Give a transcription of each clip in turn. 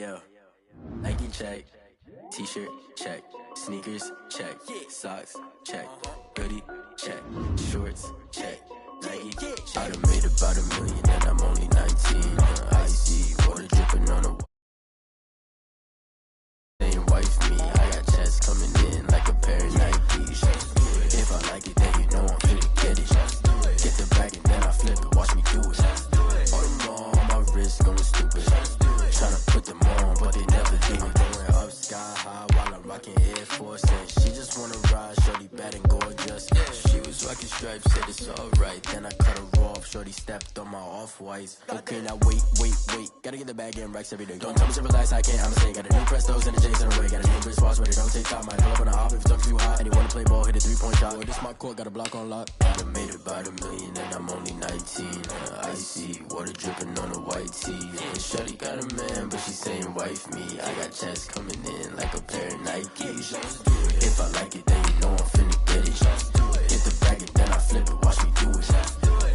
yo, Nike check, t-shirt check, sneakers check, socks check, hoodie check, shorts check, Nike. I done made about $1 million and I'm only 19. Icy water dripping on the saying wife me. I got checks coming in like a pair of Nikes. If I like it, then you know I'm finna get it. Get the bag and then I flip it. Watch me do it. All them on my wrist going stupid. Tryna put them on, but they never do it. Going up sky high while I'm rocking Air Force. And she just wanna ride, shorty bad and gorgeous. She was rocking stripes, said it's alright. Then I cut her off, shorty stepped on my off-whites. Okay, now wait. Gotta get the bag and racks every day. Don't tell me to relax, I can't, I'ma say. Got a new Prestos and the J's in the way. Got a new wristwatch, but it don't take time. Might pull up on a hop if it's talking too hot. And you wanna play ball, hit a 3-point shot. Boy, this my court, got a block on lock. I done made about $1 million and I'm only 19. Icy water dripping on a white tee. And shorty got a man, but she saying wife me. I got checks coming in like a pair of Nikes. If I like it, then you know I'm finna get it. Get the bag and then I flip it, watch me do it.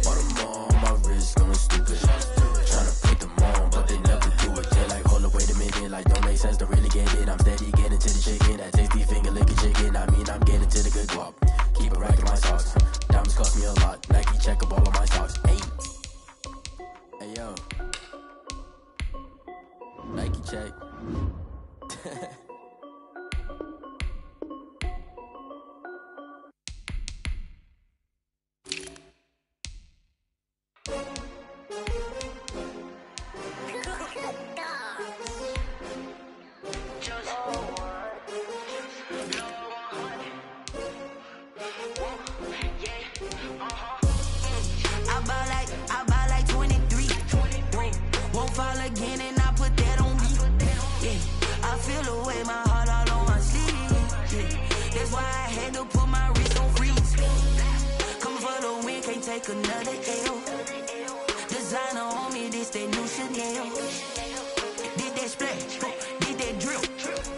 All them on my wrist going stupid. Tryna put them on, but they never do it. They're like, hold up, wait a minute, like don't make sense to really get it. I'm steady getting to the chicken, that tasty finger licking chicken. I mean, I'm getting to the good guap. Keep it racking my socks. Diamonds cost me a lot. Nike check up all of my socks. Hey yo, Nike check. I buy like 23. Won't fall again and I put that on me. Yeah, I feel away my heart all on my sleeve. Yeah, that's why I had to put my wrist on freeze. Coming for the win, can't take another L. Designer on me, this that new Chanel. Did that splash, did that drill.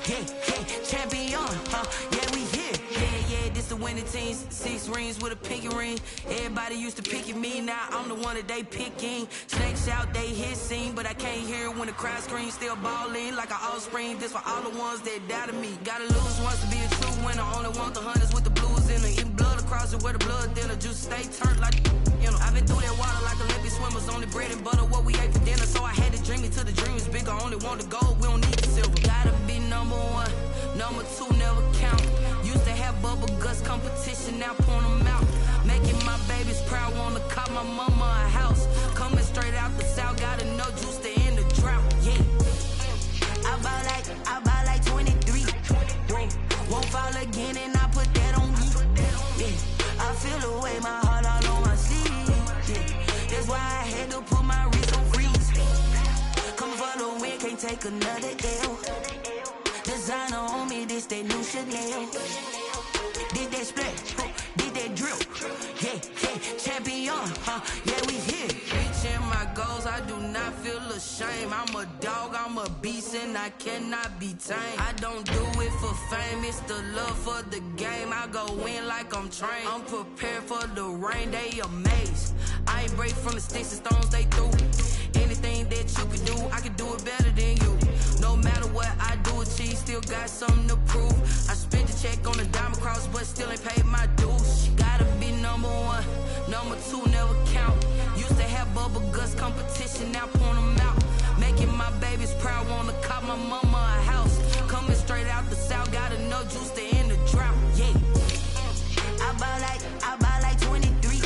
Yeah, champion, yeah, we here. Yeah, this the winning team. 6 rings with a pinky ring. Everybody used to pick at me, now I'm the one that they picking. Snakes out, they hit scene, but I can't hear it when the crowd screams. Still balling like an offspring. This for all the ones that doubted me. Gotta lose once to be a true winner. Only want the hunters with the blues in it. Eating blood across it where the blood thinner. Juice stay turned like, you know. I've been through that water like Olympic swimmers. Only bread and butter, what we ate for dinner. So I had to dream it till the dream is bigger. Only want the gold, we don't need the silver. Gotta be number 1, number 2 never count. Used to have bubble guts competition, now point them out. Making my babies proud, wanna cop my mama a house. Coming straight out the south, gotta know juice to end the drought. Yeah, I buy like 23. Won't fall again and I put that on me. Yeah, I feel away my heart all on my sleeve. Yeah, that's why I had to put my wrist on freeze. Coming for the win, can't take another L. Designer on me, this that new Chanel. Did that splash, did that drill. Yeah, champion, yeah, we here. Reaching my goals, I do not feel ashamed. I'm a dog, I'm a beast, and I cannot be tamed. I don't do it for fame, it's the love for the game. I go in like I'm trained. I'm prepared for the rain, they amazed. I ain't break from the sticks and stones they threw. Anything that you can do, I can do it better than you. No matter what I do, achieve, still got something to prove. I spent the check on the diamond cross, but still ain't paid my dues. Gotta be number 1, number 2 never count. Used to have bubble guts competition, now point them out. Making my babies proud, wanna cop my mama a house. Coming straight out the south, gotta know juice to end the drought. Yeah, I buy like 23.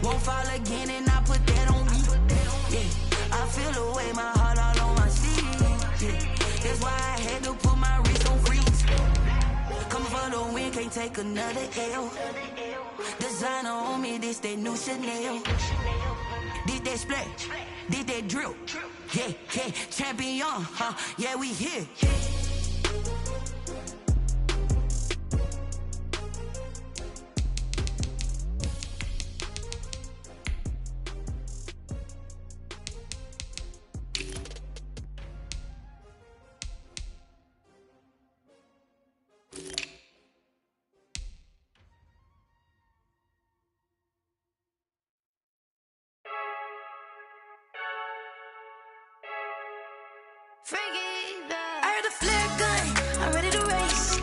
Won't fall again and I put that on me. Yeah, I feel away my heart all on my sleeve. Yeah, that's why I had to put my wrist on freeze. Coming for the win, can't take another L. Designer on me, this that new Chanel. Did that splash, did that drill. Yeah, champion, yeah, we here. I heard the flare gun, I'm ready to race.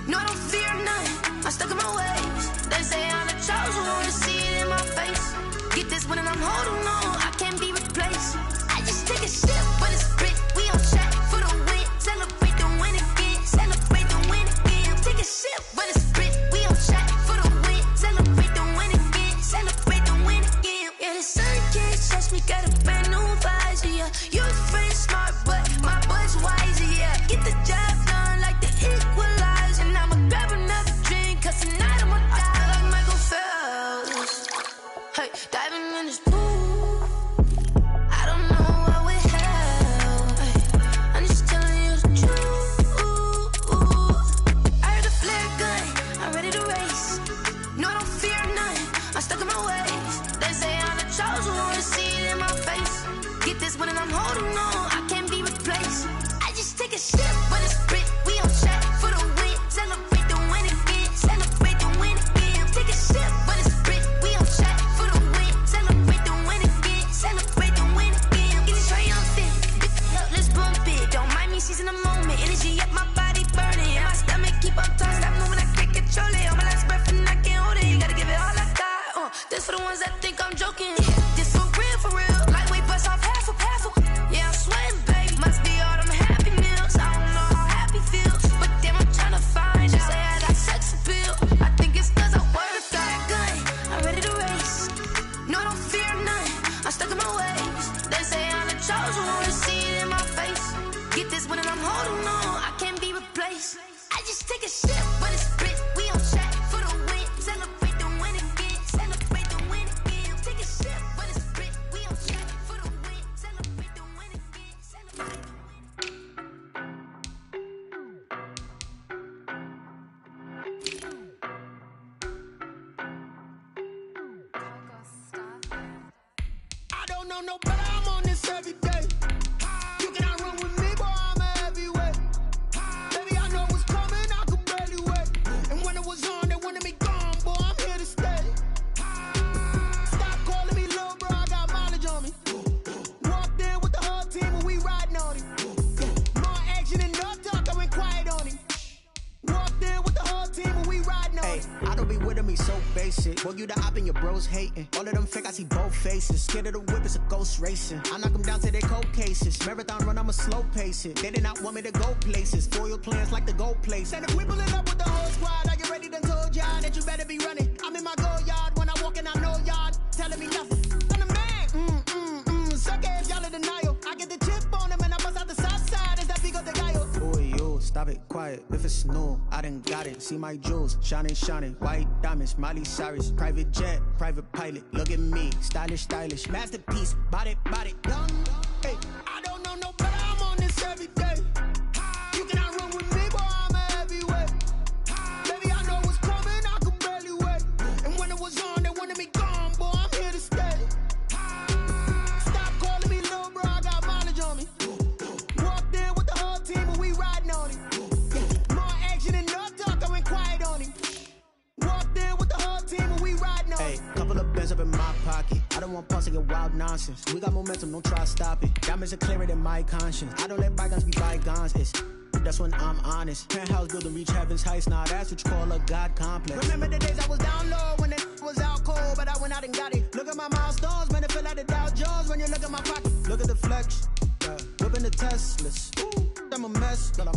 No, I don't fear none, I'm stuck in my ways. They say I'm the chosen one, to see it in my face. Get this one and I'm holding on, I can't be replaced. I just take a sip, but it's split, we on track for the win. Celebrate the win again, celebrate the win again. Take a sip, but it's split, we on track for the win. Celebrate the win again, celebrate the win again. Yeah, the sun can't touch me, got a brand new visor, yeah. Your friend smart, but my bud's wiser, yeah. Get the job done like the equalizer. And I'ma grab another drink, cause tonight I'ma die like Michael Phelps. Hey, diving in this pool, I don't know what we have. Hey, I'm just telling you the truth. I heard the flare gun, I'm ready to race. No, I don't fear none, I'm stuck in my ways. They say I'm the chosen one, to see it in my face. Get this one and I'm holding on, I can't be replaced. I just take a sip, but it's split, we on track for the win. Celebrate the win again, celebrate the win again. Take a sip, but it's split, we on track for the win. Celebrate the win again, celebrate the win again. Get it triumphant, let's bump it. Don't mind me seizing the moment, energy up my body burning. And my stomach keep on turning, stop moving, I can't control it. On my last breath and I can't hold it, you gotta give it all I got. This for the ones that think I'm joking. This for real, lightweight bust off half a. Yeah, I'm sweating, baby, must be all them happy meals. I don't know how happy feels, but damn, I'm tryna find out. Say I got sex appeal, I think it's cause I work out. Gun, I'm ready to race. No, I don't fear none, I'm stuck in my ways. They say I'm the chosen one, to see it in my face. Get this one and I'm holding on, I can't be replaced. I just take a sip, but it's split, we on track for the win. Celebrate the win again, celebrate the win again. Take a sip, but it's split, we on track for the win. Celebrate the win again, celebrate the win. I don't know no better, I'm on this every day. You cannot run with me, boy, I'm a heavyweight. Baby, I know what's coming, I could barely wait. And when it was on, they wanted me gone, boy, I'm here to stay. Stop calling me little bro, I got mileage on me. Walked in with the whole team and we riding on him. More action and no talk, I went quiet on him. Walked in with the whole team and we riding on him. I don't be with me so basic. Boy, you the op and your bros hating. All of them fake, I see both faces. Scared of the whip, it's a ghost racing. I knock them down to their cold cases. Marathon run, I'ma slow pace it. They did not want me to go places. Foil plans like the go place. And if we pulling up with the whole squad, I get ready to told y'all that you better be running. I'm in my go yard when I walk in, I know y'all telling me nothing. I'm the man, suck ass, y'all in denial. I get the chip on him and I bust out the south side. Is that Pico de Gallo? Boy, yo, stop it, quiet. If it's new, I done got it. See my jewels, shining, shining. White diamonds, Miley Cyrus. Private jet, private pilot. Look at me, stylish, stylish. Masterpiece, body, young. Hey, I don't know no better, I'm on this every day. You cannot run with me, boy, I'm a heavyweight. Baby, I know what's coming, I could barely wait. And when it was on, they wanted me gone, boy, I'm here to stay. Stop calling me little bro, I got mileage on me. Walked in with the whole team and we riding on him. More action and no talk, I went quiet on him. Walked in with the whole team and we riding on him. Hey, couple of bands up in my pocket. I don't want pause to get wild nonsense. We got momentum, don't try to stop it. Diamonds are clearer than my conscience. I don't let bygones be bygones. That's when I'm honest. Penthouse building reach heaven's heights. Now that's what you call a God complex. Remember the days I was down low when it was out cold, but I went out and got it. Look at my milestones, man, it feel like the Dow Jones when you look at my pocket. Look at the flex, whipping the Teslas. I'm a mess, but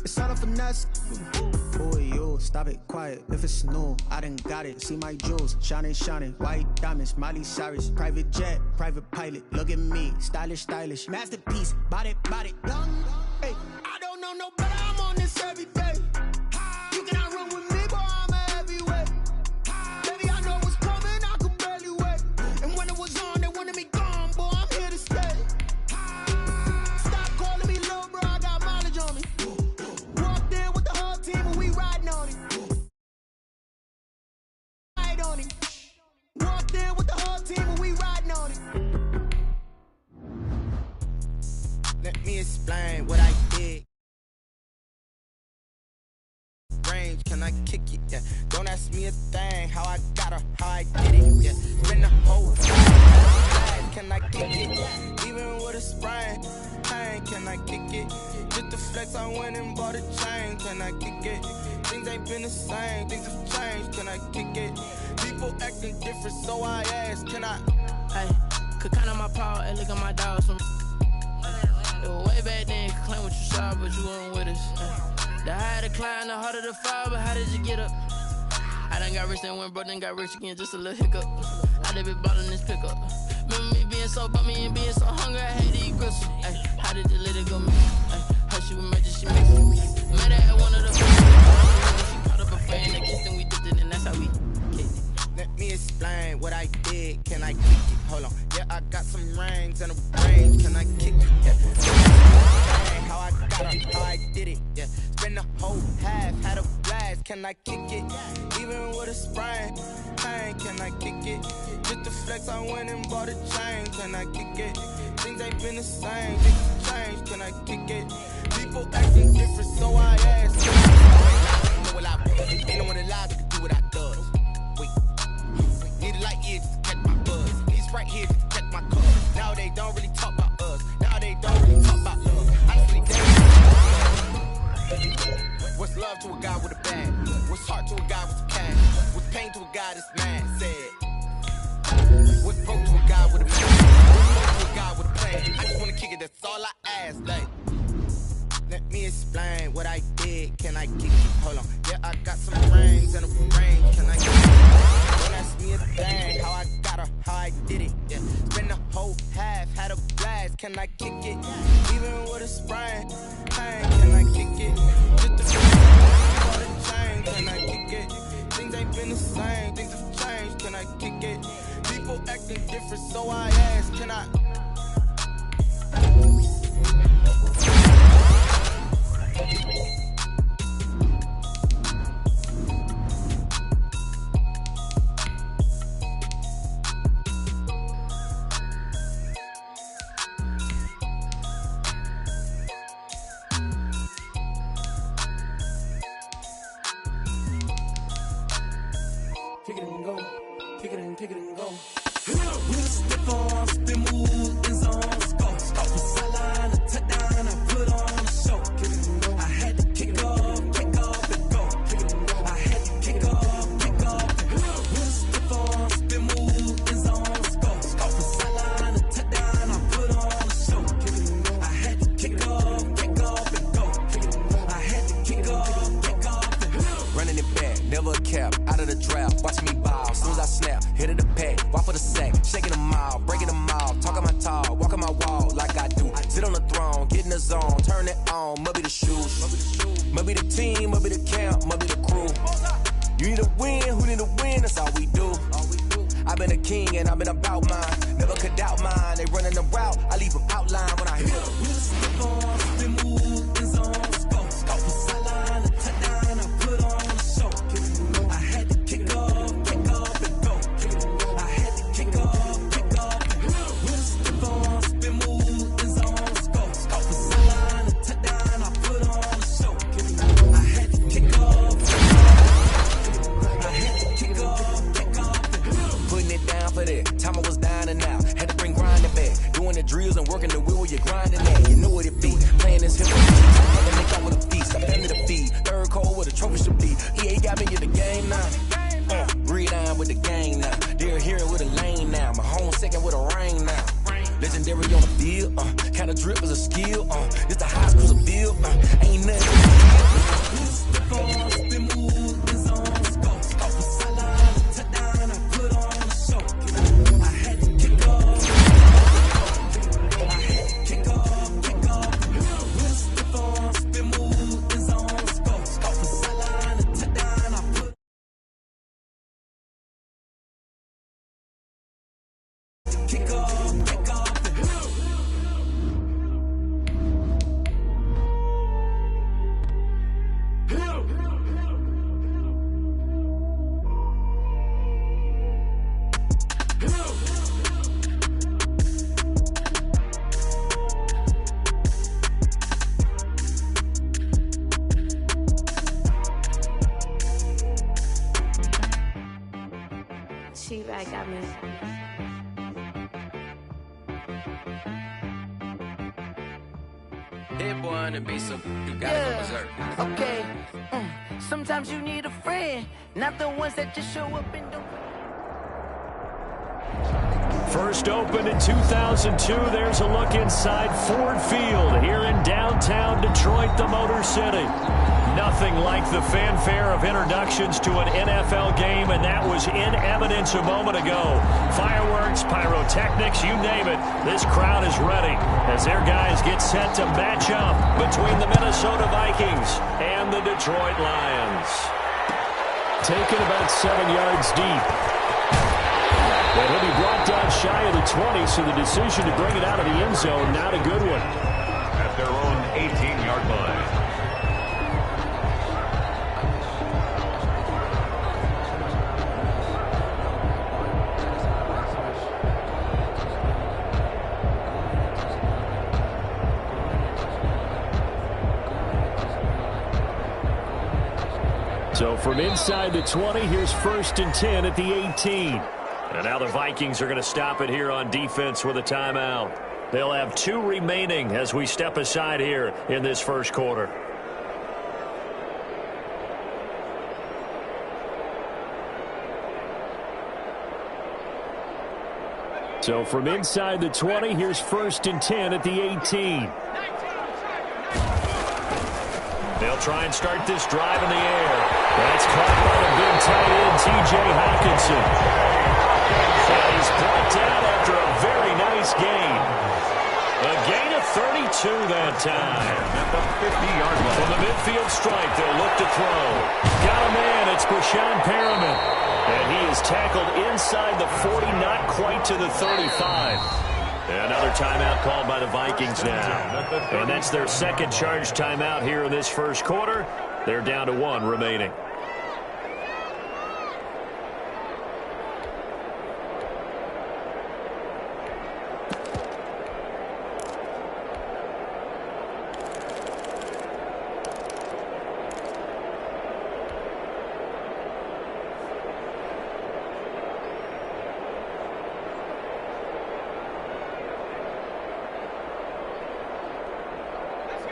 it's all a finesse. Boy, yo, stop it, quiet. If it's new, I done got it. See my jewels, shining, shining. White diamonds, Miley Cyrus. Private jet, private pilot. Look at me, stylish, stylish. Masterpiece, body, young. Hey, I don't know no better, I'm on this every day. You cannot run with me, boy, I'm a heavyweight. Baby, I know what's coming, I could barely wait. And when it was on, they wanted me gone, boy, I'm here to stay. Stop calling me little bro, I got mileage on me. Walked in with the whole team and we riding on him. Walked in with the whole team and we riding on him. Let me explain what I did. Range, can I kick it? Yeah. Don't ask me a thing. How I got her, how I get it. Yeah. Been the whole time. Can I kick it? Even with a sprain. Can I I kick it? Just the flex, I went and bought a chain, can I kick it? Things ain't been the same, things have changed, can I kick it? People acting different, so I ask, can I? Hey, could count on my power, and look at my dogs. It was way back then, could claim what you saw, but you weren't with us. The higher the climb, the harder the fall, but how did you get up? I done got rich, then went broke, then got rich again, just a little hiccup. I done been ballin' this pickup. Remember me being so bummy and being so hungry, I had to eat gristle. Ay, how did you let it go, man? How she was magic, she mixed it. Met her at one of the first. She caught up a friend, and kissed and we dipped it, and that's how we kicked it. Let me explain what I did, can I kick it? Hold on, yeah, I got some rings and a brain, can I kick it? Yeah. How I got it, how I did it, yeah. Spend the whole half, had a blast, can I kick it? Even with a sprain, pain, can I kick it? Just the flex, I went and bought a chain, can I kick it? Things ain't been the same, things have changed, can I kick it? People acting different, so I ask, can I? Know what I want, ain't no one alive that can do what I does. Wait, need a light year just to catch my buzz. Need Sprite here just to catch my cuz. Now they don't really talk about us, now they don't really talk about love. Honestly, what's love to a guy with a bag? What's heart to a guy with a cash? What's pain to a guy that's mad? Said. What's broke to a guy with a plan? What's broke to a guy with a plan? I just wanna kick it, that's all I ask. Like, let me explain what I did. Can I kick it? Hold on. Yeah, I got some rings and a ring. Can I kick it? Don't ask me a thing. How I got her, how I did it. Yeah, spend the whole half, had a blast. Can I kick it? Even with a sprain, pain. Can I kick it? Just the for the chain. Can I kick it? Things ain't been the same. Things have changed. Can I kick it? People acting different, so I ask, can I? Kick it and go, kick it and go. We'll step on, spin move, in zone, scope. Stop the sideline, a touchdown, I put on a show. Kick it and go. I had to kick off and go. Kick it and go. I had to kick off and go. We'll step on, spin move, in zone, scope. Stop the sideline, a touchdown, I put on a show. Kick it and go. I had to kick off and go. Kick it and go. I had to kick off and go. Running it back, never a cap, out of the drought, watching me ball, soon as I snap, hit of the pack, walk for the sack, shaking them all, breaking them all, talking my talk, walking my wall like I do, sit on the throne, get in the zone, turn it on, must be the shoes, must be the team, must be the camp, must be the crew, you need a win, who need a win, that's all we do, I've been a king and I've been about mine, never could doubt mine, they running the route, I leave them outline when I hit them. We'll step on, spin move, in zone, scope. Stop the sideline, a touchdown, I put on a show. I had to kick off and go. I had to kick off and go. We'll step on, spin move, in zone, scope. Stop the sideline, a touchdown, I put on a show. I had to kick off and I had to kick off and go. Putting it down for that. Time I was down and out. Had to bring grinding back. Doing the drills and working the wheel where you're grinding at. You know what it be. Playing this hip hop. Had to make out with a feast. I'm family to feed. Third cold with a trophy should be. EA got me in the game now. Breathe down with the gang now. They're here with a lane now. My home second with a ring now. Legendary on the field. Kind of drip is a skill. It's the highest cruise of bill. Ain't nothing. Step on, spin move, in zone, scope. Stop the sideline, a touchdown, I put on a show. I had to kick off. I had to kick off and go. We'll step on, spin move, in zone, scope. Stop the sideline, a touchdown, I put kick off and go. Big boy on the beat, so you gotta go berserk. Okay. Sometimes you need a friend, not the ones that just show up and don't. First opened in 2002. There's a look inside Ford Field here in downtown Detroit, the Motor City. Nothing like the fanfare of introductions to an NFL game, and that was in evidence a moment ago. Fireworks, pyrotechnics, you name it. This crowd is ready as their guys get set to match up between the Minnesota Vikings and the Detroit Lions. Taken about 7 yards deep. But he'll be brought down shy of the 20, so the decision to bring it out of the end zone, not a good one. At their own 18-yard line. So from inside the 20, here's 1st and 10 at the 18. And now the Vikings are going to stop it here on defense with a timeout. They'll have 2 remaining as we step aside here in this first quarter. So from inside the 20, here's 1st and 10 at the 18. They'll try and start this drive in the air. That's caught by the big tight end, T.J. Hockenson. And he's brought down after a very nice gain. A gain of 32 that time. At the 50-yard line. From the midfield stripe, they'll look to throw. Got a man, it's Brashon Perriman. And he is tackled inside the 40, not quite to the 35. Another timeout called by the Vikings now. And that's their second charge timeout here in this first quarter. They're down to 1 remaining.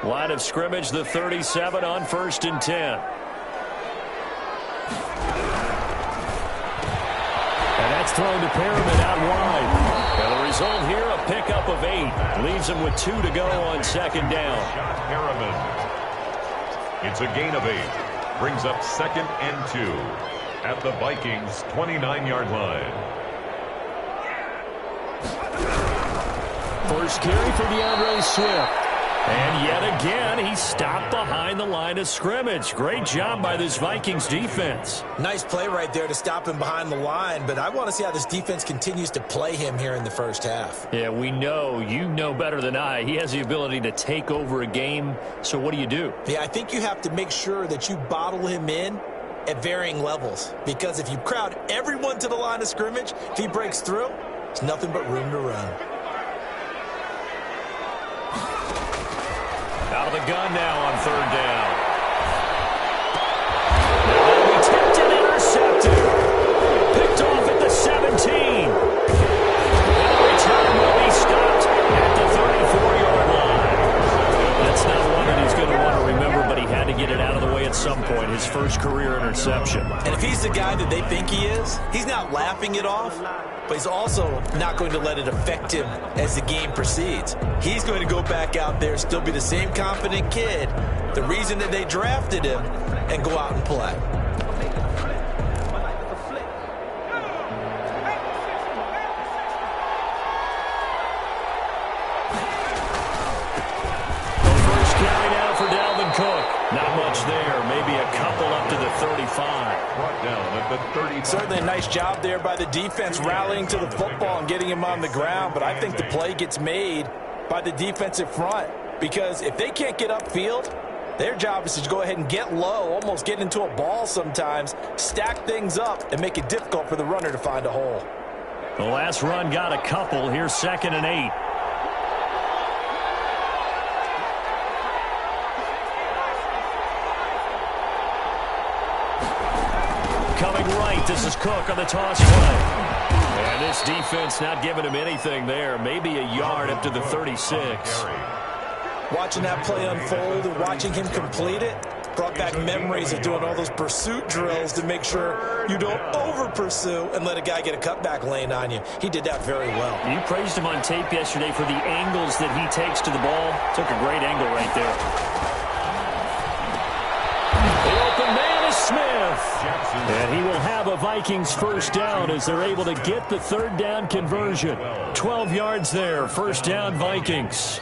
Line of scrimmage, the 37 on 1st and 10. And that's thrown to Perriman out wide. And the result here, a pickup of 8. Leaves him with 2 to go on 2nd down. Perriman. It's a gain of 8. Brings up 2nd and 2 at the Vikings' 29-yard line. First carry for DeAndre Swift. And yet again, he stopped behind the line of scrimmage. Great job by this Vikings defense. Nice play right there to stop him behind the line, but I want to see how this defense continues to play him here in the first half. Yeah, we know, you know better than I, he has the ability to take over a game. So what do? Yeah, I think you have to make sure that you bottle him in at varying levels, because if you crowd everyone to the line of scrimmage, if he breaks through, there's nothing but room to run. Out of the gun now on 3rd down. Now that'll be tipped and intercepted. Picked off at the 17. And the return will be stopped at the 34-yard line. That's not one that he's going to want to remember, but he had to get it out of the way at some point. His first career interception. And if he's the guy that they think he is, he's not laughing it off, but he's also not going to let it affect him as the game proceeds. He's going to go back out there, still be the same confident kid, the reason that they drafted him, and go out and play. First carry now for Dalvin Cook. Not much there, maybe a couple up to the 35. Brought down at the 30. Certainly a nice job there by the defense rallying to the football and getting him on the ground, but I think the play gets made by the defensive front, because if they can't get upfield, their job is to go ahead and get low, almost get into a ball sometimes, stack things up, and make it difficult for the runner to find a hole. The last run got a couple. Here's 2nd and 8. Coming right, this is Cook on the toss play. And this defense not giving him anything there. Maybe a yard up to the 36. watching that play unfold and watching him complete it brought back memories of doing all those pursuit drills to make sure you don't over-pursue and let a guy get a cutback lane on you. He did that very well. You praised him on tape yesterday for the angles that he takes to the ball. Took a great angle right there. The open man is Smith. And he will have a Vikings first down as they're able to get the third down conversion. 12 yards there, first down Vikings.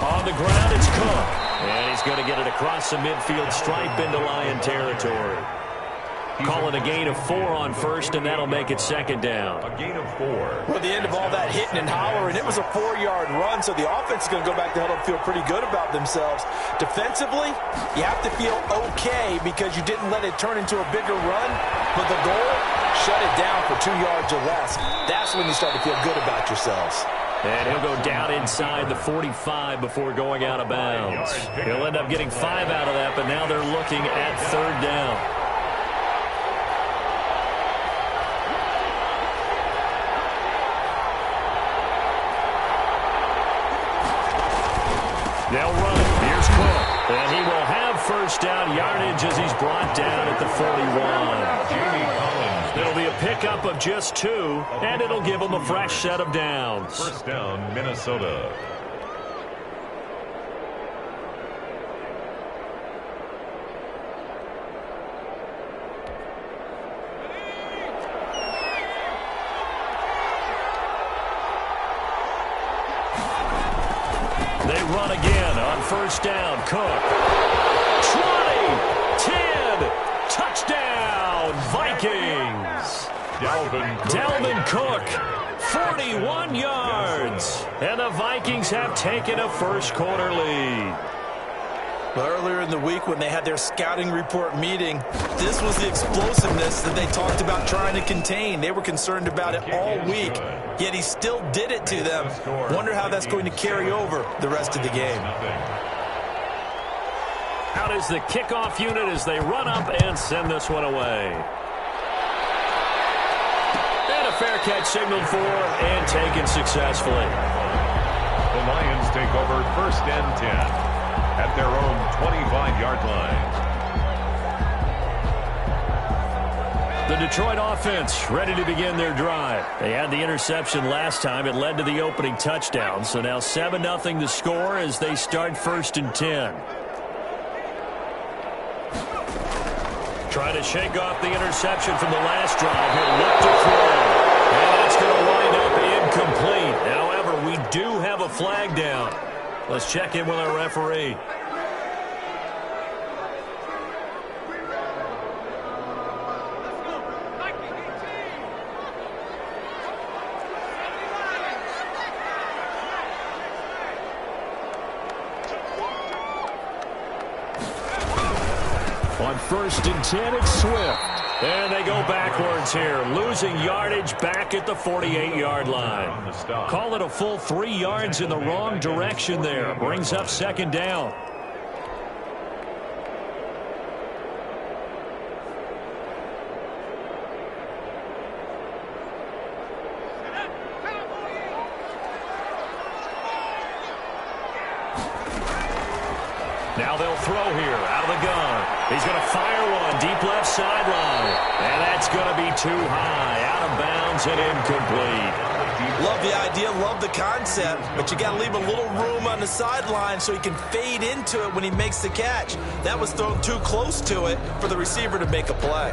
On the ground, it's Cook. And he's going to get it across the midfield stripe into Lion territory. Call it a gain of 4 on first, and that'll make it second down. A gain of 4. Well, the end of all that hitting and hollering, it was a 4-yard run, so the offense is going to go back to huddle and feel pretty good about themselves. Defensively, you have to feel okay because you didn't let it turn into a bigger run, but the goal, shut it down for 2 yards or less. That's when you start to feel good about yourselves. And he'll go down inside the 45 before going out of bounds. He'll end up getting 5 out of that, but now they're looking at third down. They'll run it. Here's Cook. And he will have first down yardage as he's brought down at the 41. It'll be a pickup of just 2, and it'll give them a fresh set of downs. First down, Minnesota. They run again on first down. Cook. 20, 10, touchdown, Vikings. Dalvin Cook, 41 yards. And the Vikings have taken a first quarter lead. Well, earlier in the week when they had their scouting report meeting, this was the explosiveness that they talked about trying to contain. They were concerned about it all week, yet he still did it to them. Wonder how that's going to carry over the rest of the game. Out is the kickoff unit as they run up and send this one away. And a fair catch signaled for and taken successfully. The Lions take over first and 10. At their own 25-yard line. The Detroit offense ready to begin their drive. They had the interception last time. It led to the opening touchdown. So now 7-0 the score as they start first and 10. Trying to shake off the interception from the last drive. He'll look to throw. And that's going to wind up incomplete. However, we do have a flag down. Let's check in with our referee. On first and 10, it's Swift. And they go backwards here, losing yardage back at the 48-yard line. Call it a full 3 yards in the wrong direction there. Brings up second down. Now they'll throw here out of the gun. He's going to fire one deep left sideline. And that's going to be too high, out of bounds and incomplete. Love the idea, love the concept, but you got to leave a little room on the sideline so he can fade into it when he makes the catch. That was thrown too close to it for the receiver to make a play.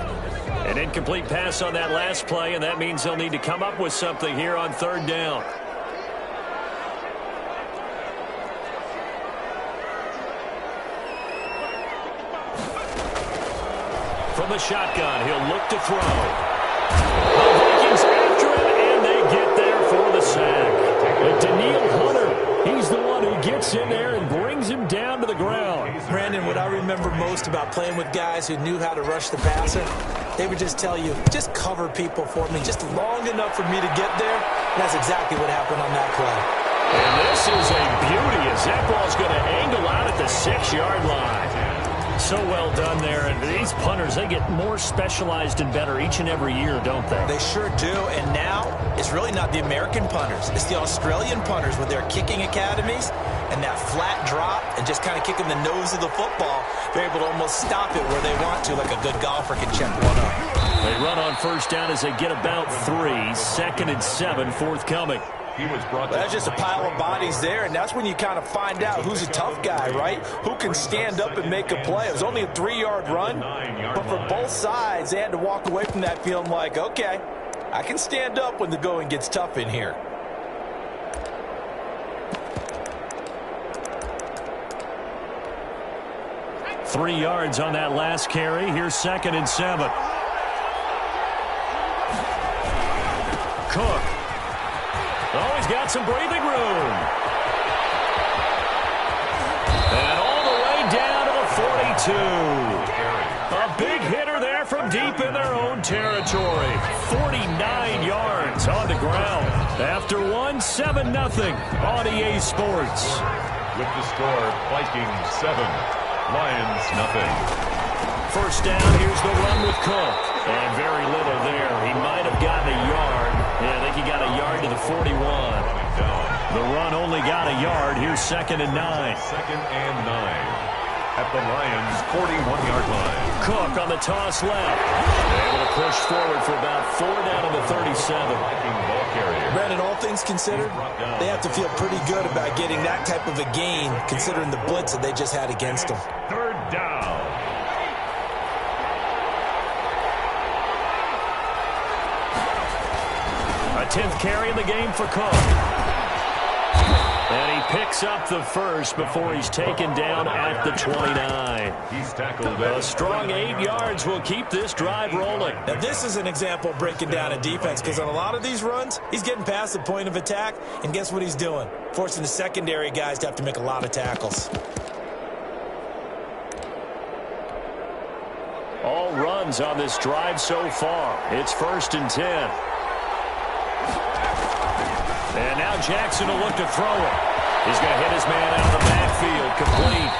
An incomplete pass on that last play, and that means they'll need to come up with something here on third down. From the shotgun, he'll look to throw. The Vikings after him, and they get there for the sack. And Daniil Hunter, he's the one who gets in there and brings him down to the ground. Brandon, what I remember most about playing with guys who knew how to rush the passer, they would just tell you, just cover people for me, just long enough for me to get there. And that's exactly what happened on that play. And this is a beauty as that ball's going to angle out at the 6-yard line. So well done there. And these punters, they get more specialized and better each and every year, don't they? They sure do. And now it's really not the American punters. It's the Australian punters with their kicking academies and that flat drop and just kind of kicking the nose of the football. They're able to almost stop it where they want to, like a good golfer can check one up. They run on first down as they get about 3. 2nd and 7 forthcoming. That's just a pile of bodies there, and that's when you kind of find out who's a tough guy, right? Who can stand up and make a play. It was only a 3-yard run, but for both sides, they had to walk away from that feeling like, okay, I can stand up when the going gets tough in here. Three yards on that last carry. Here's 2nd and 7. Cook. Oh, he's got some breathing room. And all the way down to the 42. A big hitter there from deep in their own territory. 49 yards on the ground. After 7-0 on EA Sports. With the score, Vikings 7, Lions 0. First down, here's the run with Cook. And very little there. He might have gotten a yard. Yeah, I think he got a yard to the 41. The run only got a yard. Here's 2nd and 9. 2nd and 9. At the Lions' 41-yard line. Cook on the toss left. Able to push forward for about 4 down to the 37. Brandon, all things considered, they have to feel pretty good about getting that type of a gain, considering the blitz that they just had against them. 3rd down. A 10th carry in the game for Cook. And he picks up the first before he's taken down at the 29. He's tackled. A strong 8 yards will keep this drive rolling. Now, this is an example of breaking down a defense, because on a lot of these runs, he's getting past the point of attack, and guess what he's doing? Forcing the secondary guys to have to make a lot of tackles. All runs on this drive so far. It's 1st and 10. And now Jackson will look to throw it. He's going to hit his man out of the backfield. Complete.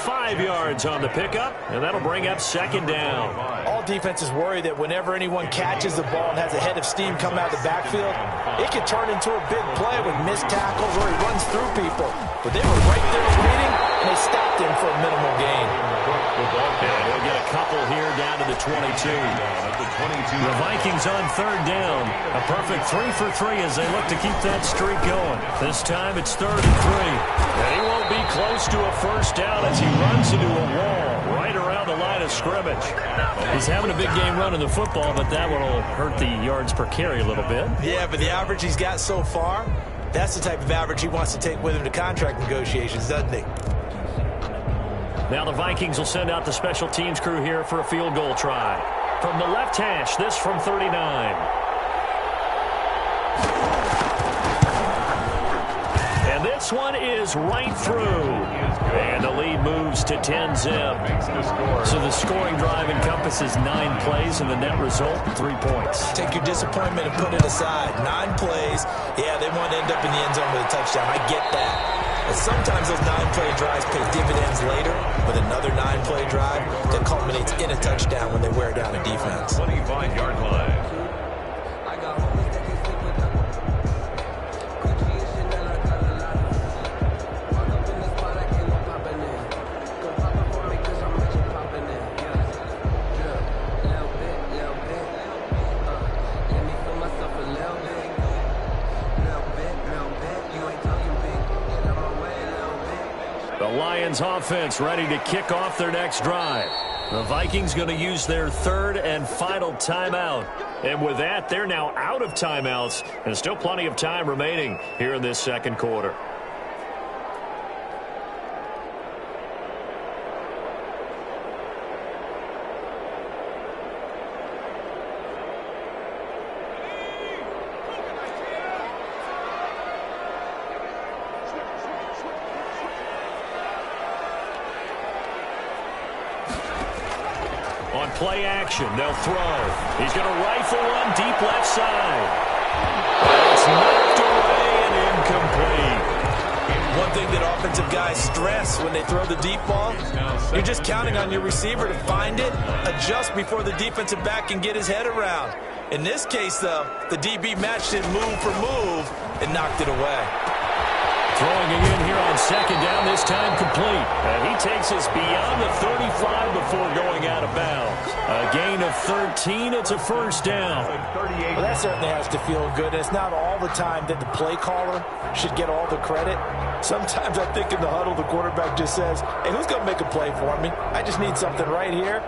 5 yards on the pickup, and that'll bring up 2nd down. All defenses worry that whenever anyone catches the ball and has a head of steam come out of the backfield, it could turn into a big play with missed tackles or he runs through people. But they were right there waiting, and they stopped him for a minimal gain. And we'll get a couple here down to the 22. The Vikings on 3rd down. A perfect 3 for 3 as they look to keep that streak going. This time it's 3rd and 3. And he won't be close to a first down as he runs into a wall right around the line of scrimmage. He's having a big game running the football, but that one will hurt the yards per carry a little bit. Yeah, but the average he's got so far, that's the type of average he wants to take with him to contract negotiations, doesn't he? Now the Vikings will send out the special teams crew here for a field goal try. From the left hash, this from 39. And this one is right through. And the lead moves to 10-zip. So the scoring drive encompasses 9 plays, and the net result, 3 points. Take your disappointment and put it aside. 9 plays. Yeah, they want to end up in the end zone with a touchdown. I get that. But sometimes those 9-play drives pay dividends later with another 9-play drive that culminates in a touchdown when they wear down a defense. 25-yard line. Lions offense ready to kick off their next drive. The Vikings going to use their 3rd and final timeout. And with that, they're now out of timeouts, and still plenty of time remaining here in this 2nd quarter. Play action. They'll throw. He's going to rifle one deep left side. It's knocked away and incomplete. One thing that offensive guys stress when they throw the deep ball, you're just counting on your receiver to find it, adjust before the defensive back can get his head around. In this case, though, the DB matched it move for move and knocked it away. Throwing it in here on second down, this time complete. And he takes us beyond the 35 before going out of bounds. A gain of 13, it's a first down. Well, that certainly has to feel good. It's not all the time that the play caller should get all the credit. Sometimes I think in the huddle, the quarterback just says, hey, who's going to make a play for me? I just need something right here.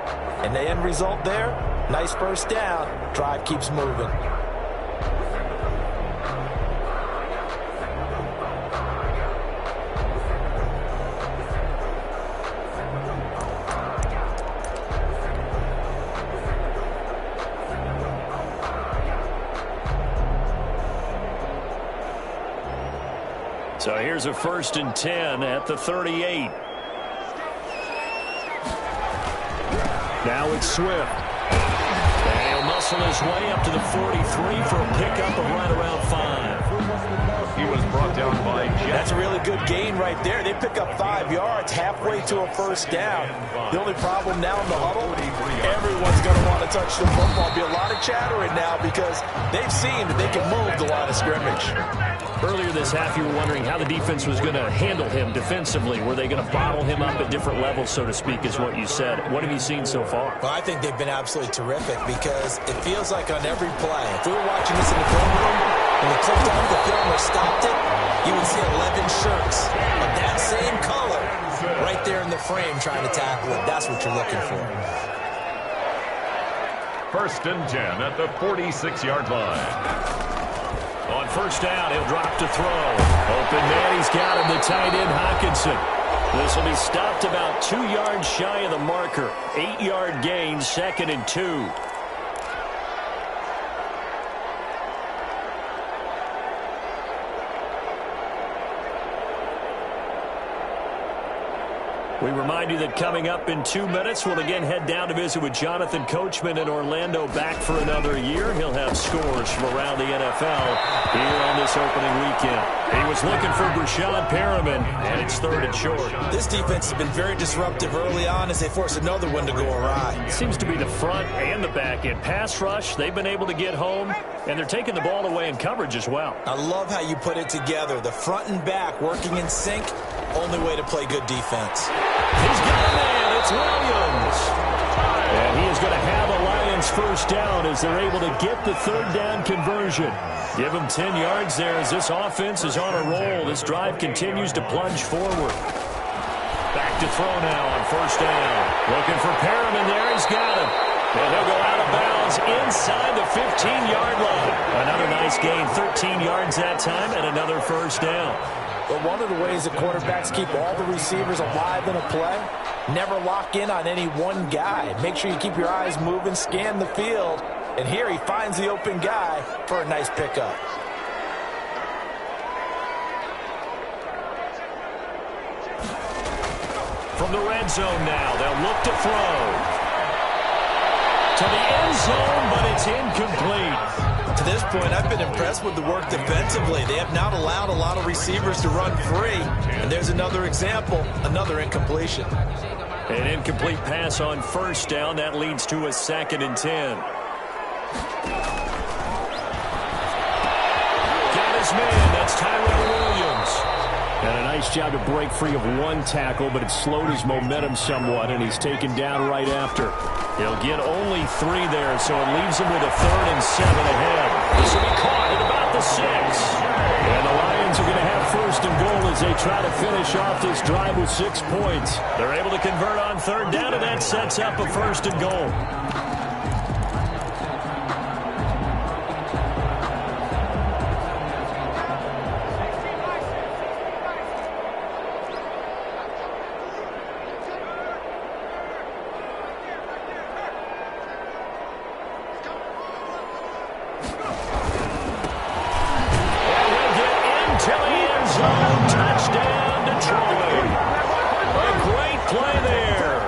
And the end result there, nice first down. Drive keeps moving. So here's a 1st and 10 at the 38. Now it's Swift. And he'll muscle his way up to the 43 for a pickup of right around 5. He was brought down by Jet. That's a really good gain right there. They pick up 5 yards halfway to a first down. The only problem now in the huddle, everyone's going to want to touch the football. There'll be a lot of chattering now because they've seen that they can move the line of scrimmage. Earlier this half, you were wondering how the defense was going to handle him defensively. Were they going to bottle him up at different levels, so to speak, is what you said. What have you seen so far? Well, I think they've been absolutely terrific because it feels like on every play, if we were watching this in the film room, when we clicked off the film or stopped it, you would see 11 shirts of that same color right there in the frame trying to tackle it. That's what you're looking for. 1st and 10 at the 46-yard line. On first down, he'll drop to throw. Open man, he's got him, the tight end, Hockenson. This will be stopped about 2 yards shy of the marker. 8-yard gain, 2nd and 2. We remind you that coming up in 2 minutes, we'll again head down to visit with Jonathan Coachman in Orlando, back for another year. He'll have scores from around the NFL here on this opening weekend. He was looking for Brashad Perriman, and it's 3rd and short. This defense has been very disruptive early on as they force another one to go awry. It seems to be the front and the back end. Pass rush, they've been able to get home, and they're taking the ball away in coverage as well. I love how you put it together. The front and back working in sync, only way to play good defense. He's got a man. It's Williams. And he is going to have a Lions first down as they're able to get the 3rd down conversion. Give him 10 yards there as this offense is on a roll. This drive continues to plunge forward. Back to throw now on first down. Looking for Perriman there. He's got him. And he'll go out of bounds inside the 15-yard line. Another nice gain, 13 yards that time, and another first down. But one of the ways that quarterbacks keep all the receivers alive in a play, never lock in on any one guy. Make sure you keep your eyes moving, scan the field. And here he finds the open guy for a nice pickup. From the red zone now, they'll look to throw. To the end zone, but it's incomplete. To this point, I've been impressed with the work defensively. They have not allowed a lot of receivers to run free. And there's another example, another incompletion. An incomplete pass on first down. That leads to a 2nd and 10. Got his man. That's Tyrell Williams. And a nice job to break free of one tackle, but it slowed his momentum somewhat, and he's taken down right after. He'll get only 3 there, so it leaves him with a 3rd and 7 ahead. This will be caught at about the 6. And the Lions are going to have 1st and goal as they try to finish off this drive with 6 points. They're able to convert on 3rd down, and that sets up a 1st and goal. Touchdown, Detroit. A great play there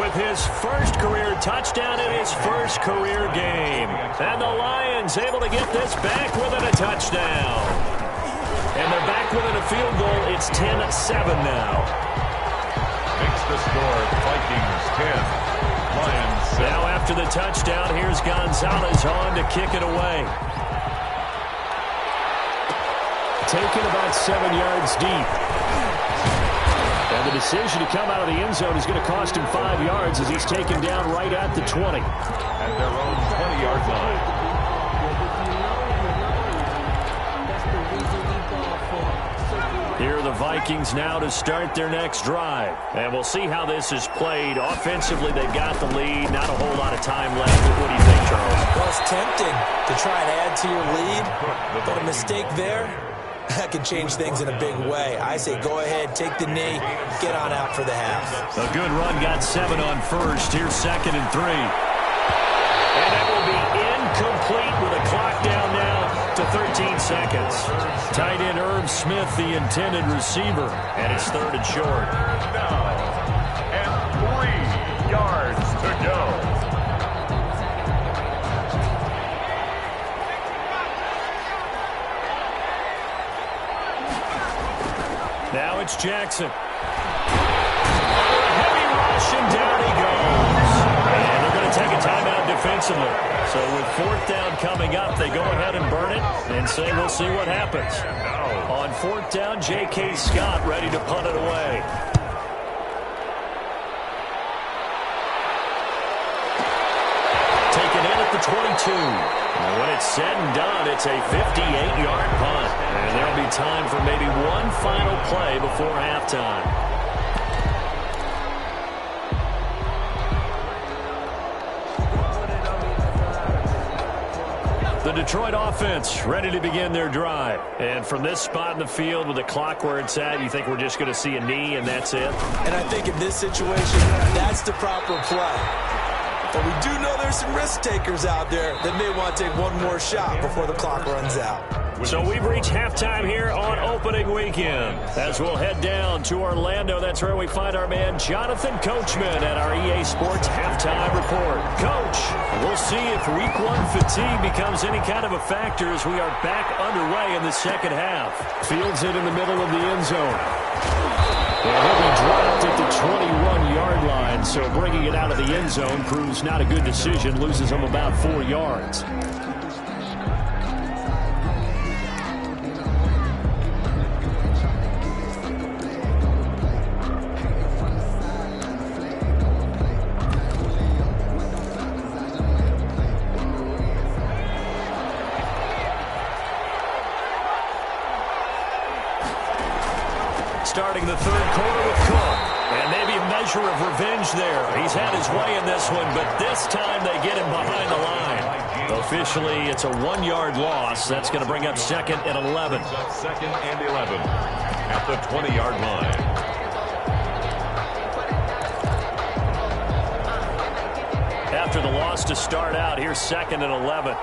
with his first career touchdown in his first career game. And the Lions able to get this back within a touchdown. And they're back within a field goal. It's 10-7 now. Makes the score Vikings 10, Lions 7. Now after the touchdown, here's Gonzalez on to kick it away. Taken about 7 yards deep. And the decision to come out of the end zone is going to cost him 5 yards as he's taken down right at the 20. At their own 20-yard line. Here are the Vikings now to start their next drive. And we'll see how this is played. Offensively, they've got the lead. Not a whole lot of time left. What do you think, Charles? Well, it's tempting to try and add to your lead, but a mistake there, that can change things in a big way. I say go ahead, take the knee, get on out for the half. A good run, got 7 on first. Here's 2nd and 3. And that will be incomplete with a clock down now to 13 seconds. Tight end Herb Smith, the intended receiver, and it's 3rd and short. Now, and 3 yards to go. Now it's Jackson. Heavy rush, and down he goes. And they're going to take a timeout defensively. So with 4th down coming up, they go ahead and burn it and say we'll see what happens. On 4th down, J.K. Scott ready to punt it away. Taken in at the 22. And when it's said and done, it's a 58-yard punt. And there'll be time for maybe one final play before halftime. The Detroit offense ready to begin their drive. And from this spot in the field with the clock where it's at, you think we're just going to see a knee and that's it? And I think in this situation, that's the proper play. But we do know there's some risk takers out there that may want to take one more shot before the clock runs out. So we've reached halftime here on opening weekend. As we'll head down to Orlando, that's where we find our man Jonathan Coachman at our EA Sports Halftime Report. Coach, we'll see if Week 1 fatigue becomes any kind of a factor as we are back underway in the second half. Fields it in the middle of the end zone. And he'll be dropped at the 21-yard line, so bringing it out of the end zone proves not a good decision, loses him about 4 yards. Starting the 3rd quarter with Cook. And maybe a measure of revenge there. He's had his way in this one, but this time they get him behind the line. Officially, it's a 1-yard loss. That's going to bring up 2nd and 11. 2nd and 11 at the 20-yard line. After the loss to start out, here's 2nd and 11.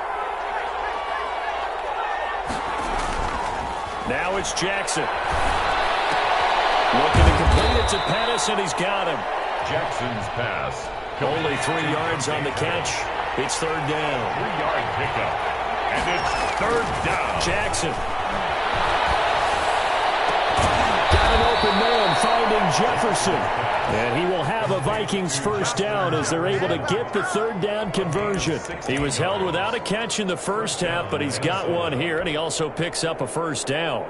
Now it's Jackson. Looking to complete it to Pettis, and he's got him. Jackson's pass. Only 3 yards on the catch. It's 3rd down. 3-yard pickup. And it's 3rd down. Jackson. Got an open man, finding Jefferson. And he will have a Vikings 1st down as they're able to get the 3rd down conversion. He was held without a catch in the first half, but he's got one here, and he also picks up a 1st down.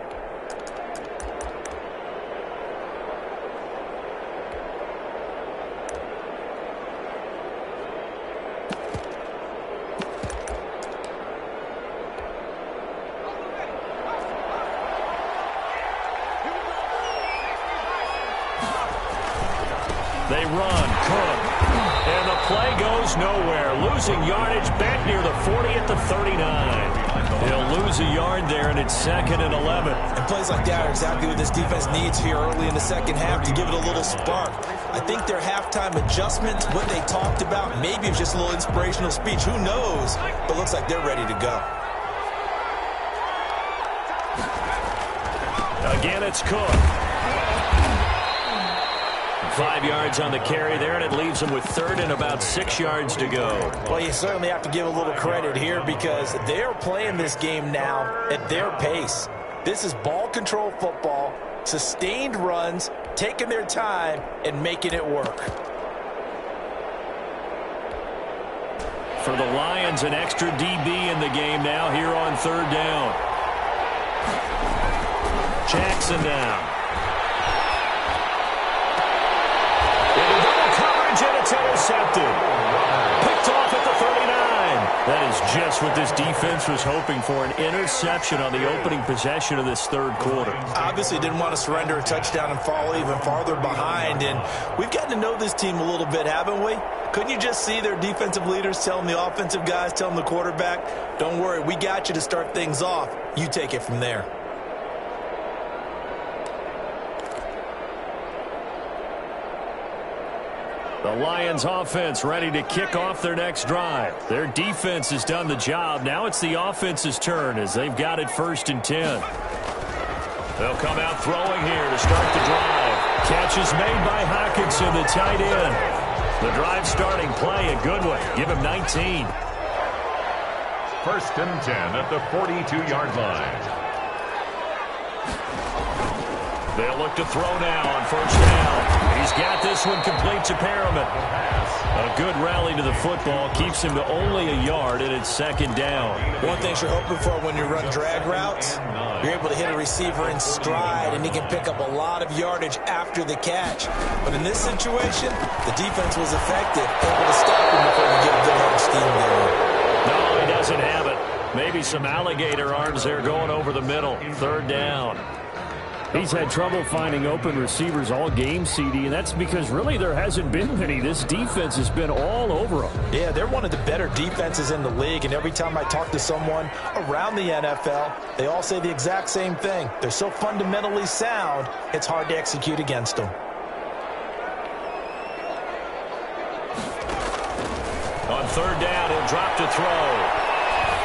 They run, Cook, and the play goes nowhere. Losing yardage back near the 40 at the 39. He'll lose a yard there, and it's 2nd and 11. And plays like that are exactly what this defense needs here early in the second half to give it a little spark. I think their halftime adjustments, what they talked about, maybe it's just a little inspirational speech. Who knows? But looks like they're ready to go. Again, it's Cook. 5 yards on the carry there, and it leaves them with 3rd and about 6 yards to go. Well, you certainly have to give a little credit here because they're playing this game now at their pace. This is ball control football, sustained runs, taking their time, and making it work. For the Lions, an extra DB in the game now here on third down. Jackson down. Into double coverage, and it's intercepted. Picked off at the 39. That is just what this defense was hoping for, an interception on the opening possession of this third quarter. Obviously didn't want to surrender a touchdown and fall even farther behind, and we've gotten to know this team a little bit, haven't we? Couldn't you just see their defensive leaders telling the offensive guys, telling the quarterback, don't worry, we got you to start things off. You take it from there. The Lions offense ready to kick off their next drive. Their defense has done the job. Now it's the offense's turn as they've got it 1st and 10. They'll come out throwing here to start the drive. Catch is made by Hockenson, the tight end. The drive starting play, a good one. Give him 19. 1st and 10 at the 42-yard line. They'll look to throw now on 1st down. He's got this one complete to Perriman. A good rally to the football keeps him to only a yard, and it's 2nd down. One thing you're hoping for when you run drag routes, you're able to hit a receiver in stride, and he can pick up a lot of yardage after the catch. But in this situation, the defense was effective, able to stop him before we get a good head of steam going. No, he doesn't have it. Maybe some alligator arms there going over the middle. 3rd down. He's had trouble finding open receivers all game, CD, and that's because really there hasn't been many. This defense has been all over them. Yeah, they're one of the better defenses in the league, and every time I talk to someone around the NFL, they all say the exact same thing. They're so fundamentally sound, it's hard to execute against them. On 3rd down, he'll drop to throw.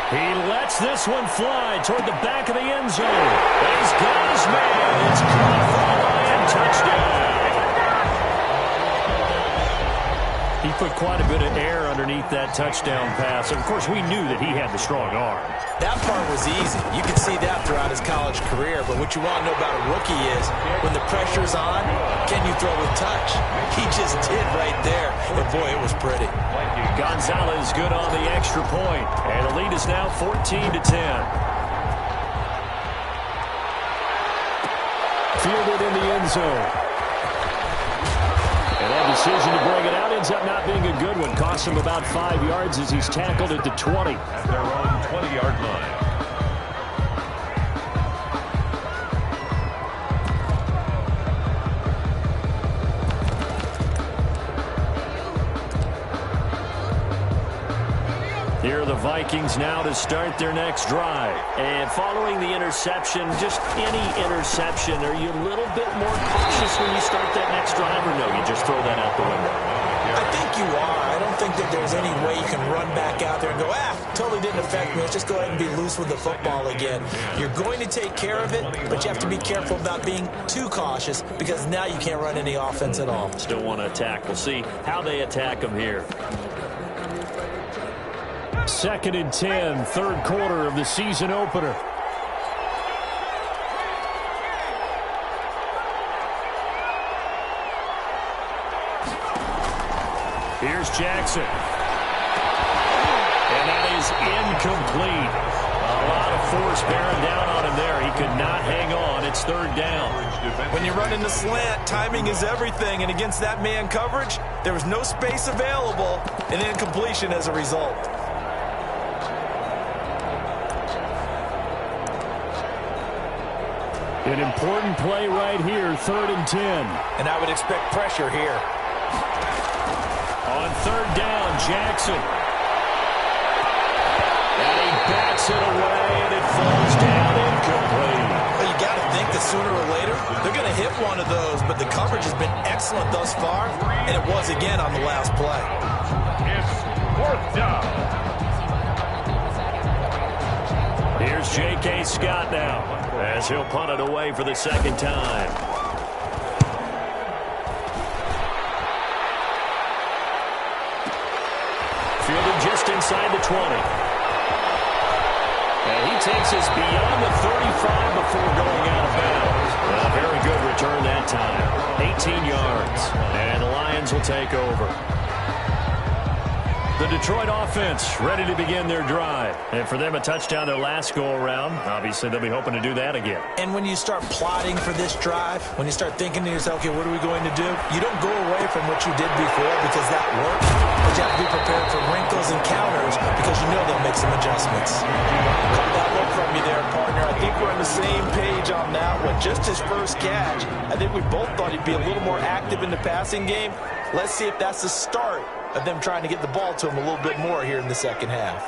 He lets this one fly toward the back of the end zone. He's got his man. It's caught for a Lion touchdown. He put quite a bit of air underneath that touchdown pass. Of course, we knew that he had the strong arm. That part was easy. You could see that throughout his college career. But what you want to know about a rookie is when the pressure's on, can you throw with touch? He just did right there. And, boy, it was pretty. Gonzalez good on the extra point. And the lead is now 14-10. Fielded in the end zone. And that decision to bring it out ends up not being a good one. Costs him about 5 yards as he's tackled at the 20. At their own 20-yard line. Here are the Vikings now to start their next drive. And following the interception, just any interception, are you a little bit more cautious when you start that next drive, or no, you just throw that out the window? I think you are. I don't think that there's any way you can run back out there and go, totally didn't affect me. Let's just go ahead and be loose with the football again. You're going to take care of it, but you have to be careful about being too cautious because now you can't run any offense at all. Still want to attack. We'll see how they attack them here. 2nd and 10, 3rd quarter of the season opener. Here's Jackson. And that is incomplete. A lot of force bearing down on him there. He could not hang on. It's 3rd down. When you run in the slant, timing is everything. And against that man coverage, there was no space available and incompletion as a result. An important play right here, 3rd and 10. And I would expect pressure here. On 3rd down, Jackson. And he bats it away, and it falls down incomplete. Well, you got to think that sooner or later, they're going to hit one of those, but the coverage has been excellent thus far, and it was again on the last play. It's 4th down. Here's J.K. Scott now, as he'll punt it away for the 2nd time. Fielded just inside the 20. And he takes us beyond the 35 before going out of bounds. A very good return that time. 18 yards. And the Lions will take over. The Detroit offense ready to begin their drive. And for them, a touchdown their last go-around. Obviously, they'll be hoping to do that again. And when you start plotting for this drive, when you start thinking to yourself, okay, what are we going to do? You don't go away from what you did before because that worked. But you have to be prepared for wrinkles and counters because you know they'll make some adjustments. Caught that look from you there, partner. I think we're on the same page on that one. Just his first catch. I think we both thought he'd be a little more active in the passing game. Let's see if that's the start of them trying to get the ball to him a little bit more here in the second half.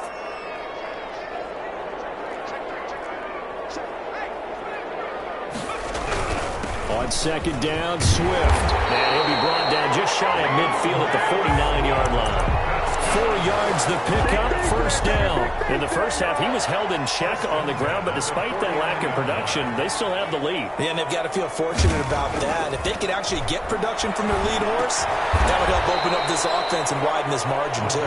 On second down, Swift. And he'll be brought down just shy of midfield at the 49-yard line. 4 yards the pickup, first down. In the first half, he was held in check on the ground, but despite that lack of production, they still have the lead. Yeah, and they've got to feel fortunate about that. If they could actually get production from their lead horse, that would help open up this offense and widen this margin, too.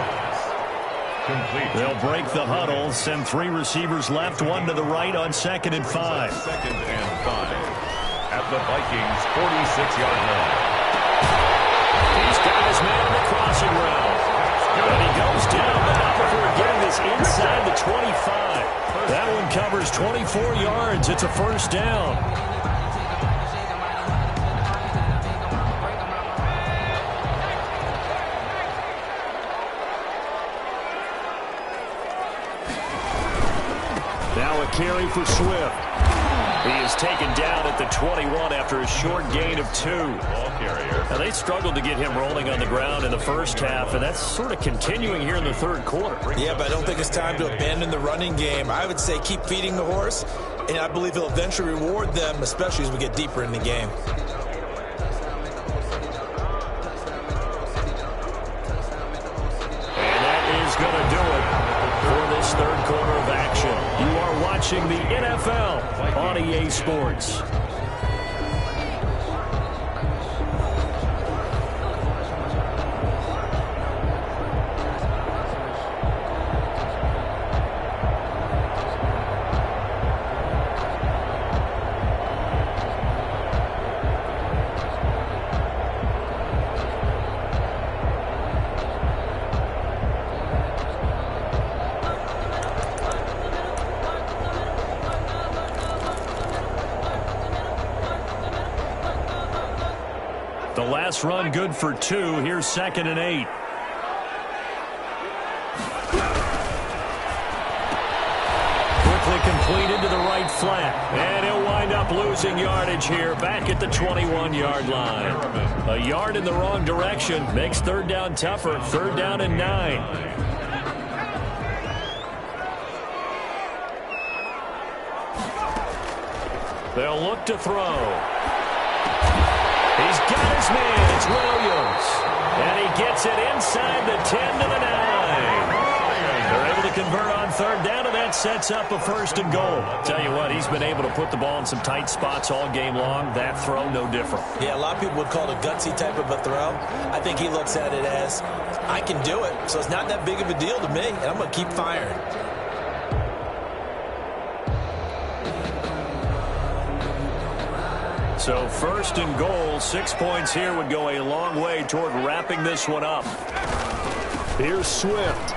They'll break the huddle, send 3 receivers left, 1 to the right on 2nd and 5. 2nd and 5 at the Vikings' 46-yard line. He's got his man in the crossing route. And he goes down, but not before getting this inside the 25. That one covers 24 yards. It's a first down. Now a carry for Swift. He is taken down at the 21 after a short gain of 2. Ball carrier. Now, they struggled to get him rolling on the ground in the first half, and that's sort of continuing here in the third quarter. Yeah, but I don't think it's time to abandon the running game. I would say keep feeding the horse, and I believe he'll eventually reward them, especially as we get deeper in the game. And that is going to do it for this third quarter of action. You are watching the NFL on EA Sports. The last run good for 2. Here's 2nd and 8. Quickly completed to the right flat. And he'll wind up losing yardage here back at the 21-yard line. A yard in the wrong direction makes third down tougher. 3rd down and 9. They'll look to throw. He's got his man. It's Williams. And he gets it inside the 10 to the 9. They're able to convert on 3rd down, and that sets up a 1st and goal. Tell you what, he's been able to put the ball in some tight spots all game long. That throw, no different. Yeah, a lot of people would call it a gutsy type of a throw. I think he looks at it as, I can do it, so it's not that big of a deal to me, and I'm going to keep firing. So 1st and goal, 6 points here would go a long way toward wrapping this one up. Here's Swift.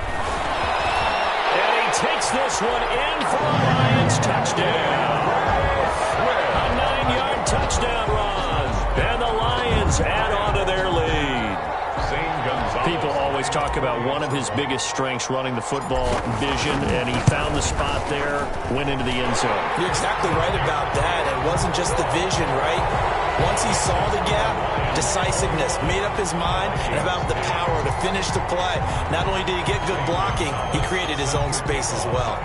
And he takes this one in for a Lions touchdown. A 9-yard touchdown run. And the Lions add on to their lead. People always talk about one of his biggest strengths running the football, vision, and he found the spot there, went into the end zone. You're exactly right about that. It wasn't just the vision, right? Once he saw the gap, decisiveness, made up his mind, and about the power to finish the play. Not only did he get good blocking, he created his own space as well.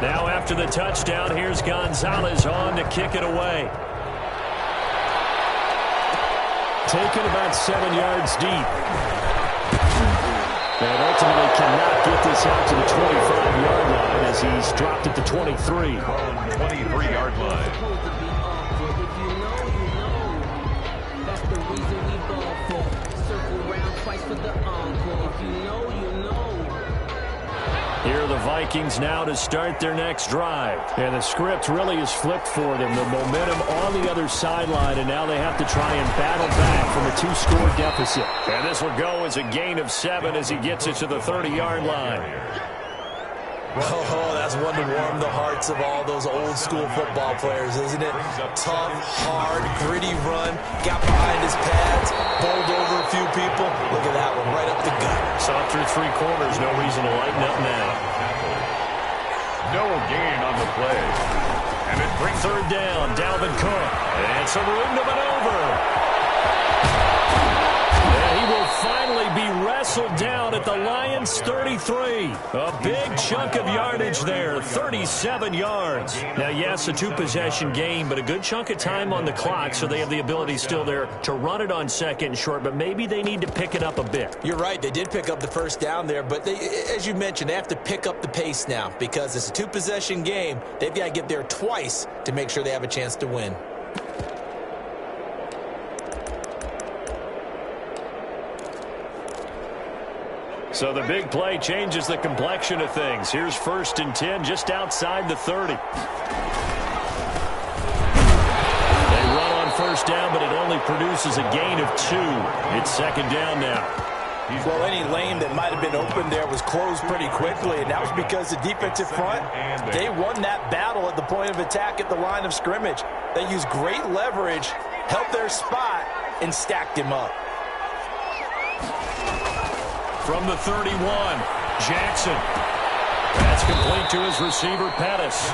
Now after the touchdown, here's Gonzalez on to kick it away. Taken about 7 yards deep. And ultimately cannot get this out to the 25-yard line as he's dropped at the 23. 23-yard line. Advice for the encore. If you know, you know. Here are the Vikings now to start their next drive. And the script really is flipped for them. The momentum on the other sideline, and now they have to try and battle back from a 2-score deficit. And this will go as a gain of 7 as he gets it to the 30-yard line. Oh, that's one to warm the hearts of all those old-school football players, isn't it? Tough, hard, gritty run, got behind his pads, bowled over a few people. Look at that one, right up the gut. Saw through 3 quarters, no reason to lighten up now. No gain on the play. And it brings 3rd down, Dalvin Cook. And some room to maneuver. And he will finally be wrestled down at the Lions' 33. A big chunk of yardage there, 37 yards. Now, yes, a 2-possession game, but a good chunk of time on the clock, so they have the ability still there to run it on 2nd and short, but maybe they need to pick it up a bit. You're right. They did pick up the 1st down there, but they, as you mentioned, they have to pick up the pace now because it's a 2-possession game. They've got to get there twice to make sure they have a chance to win. So the big play changes the complexion of things. Here's 1st and 10 just outside the 30. They run on 1st down, but it only produces a gain of 2. It's 2nd down now. Well, any lane that might have been open there was closed pretty quickly, and that was because the defensive front, they won that battle at the point of attack at the line of scrimmage. They used great leverage, held their spot, and stacked him up. From the 31, Jackson. That's complete to his receiver, Pettis.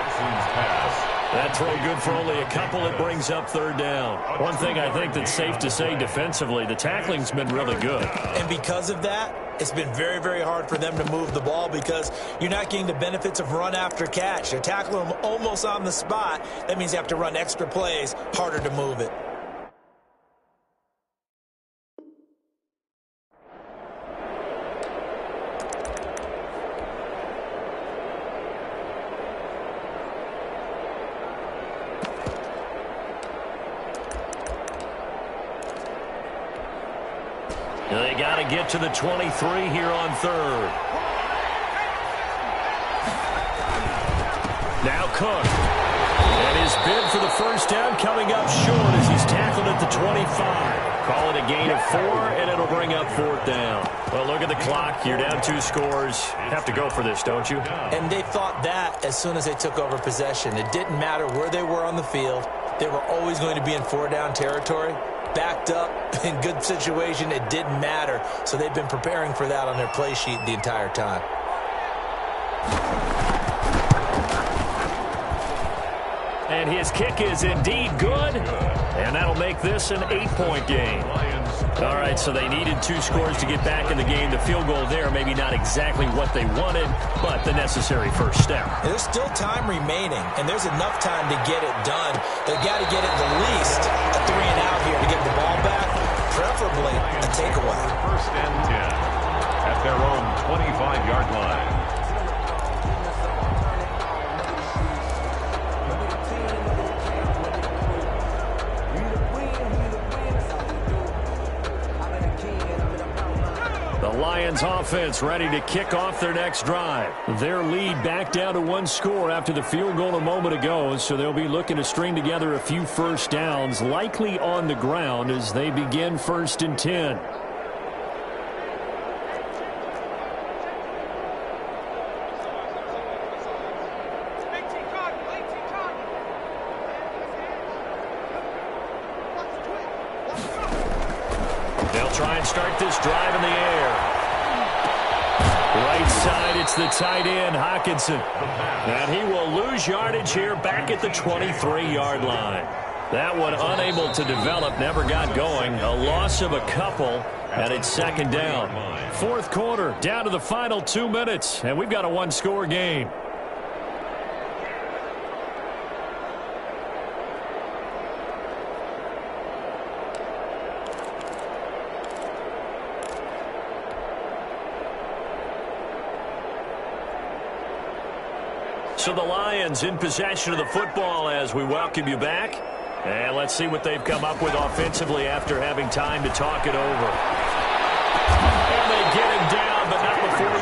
That throw good for only a couple. It brings up 3rd down. One thing I think that's safe to say defensively, the tackling's been really good. And because of that, it's been very, very hard for them to move the ball because you're not getting the benefits of run after catch. They're tackling them almost on the spot. That means you have to run extra plays, harder to move it. They got to get to the 23 here on 3rd. Now Cook. And his bid for the 1st down coming up short as he's tackled at the 25. Call it a gain of 4, and it'll bring up 4th down. Well, look at the clock. You're down 2 scores. Have to go for this, don't you? And they thought that as soon as they took over possession. It didn't matter where they were on the field. They were always going to be in 4-down territory. Backed up, in good situation, it didn't matter. So they've been preparing for that on their play sheet the entire time. And his kick is indeed good. And that'll make this an 8-point game. All right, so they needed 2 scores to get back in the game. The field goal there, maybe not exactly what they wanted, but the necessary 1st step. There's still time remaining, and there's enough time to get it done. They've got to get at the least a 3 and out here to get the ball back, preferably a takeaway. 1st and 10 at their own 25-yard line. Lions offense ready to kick off their next drive. Their lead back down to 1 score after the field goal a moment ago, so they'll be looking to string together a few 1st downs, likely on the ground as they begin 1st and 10. They'll try and start this drive in the air. Right side, it's the tight end, Hockenson. And he will lose yardage here back at the 23-yard line. That one unable to develop, never got going. A loss of a couple, and it's 2nd down. 4th quarter, down to the final 2 minutes, and we've got a 1-score game. So the Lions in possession of the football as we welcome you back. And let's see what they've come up with offensively after having time to talk it over.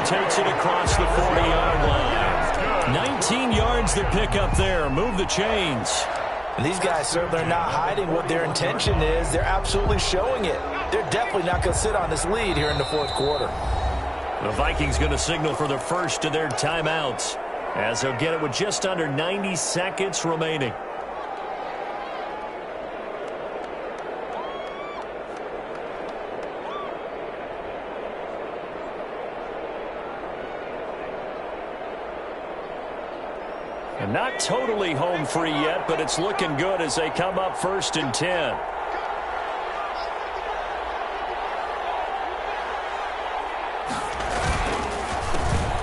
takes it across the 40-yard line. 19 yards to pick up there. Move the chains. And these guys certainly are not hiding what their intention is. They're absolutely showing it. They're definitely not going to sit on this lead here in the fourth quarter. The Vikings going to signal for the first of their timeouts, as they'll get it with just under 90 seconds remaining. And not totally home free yet, but it's looking good as they come up 1st and 10.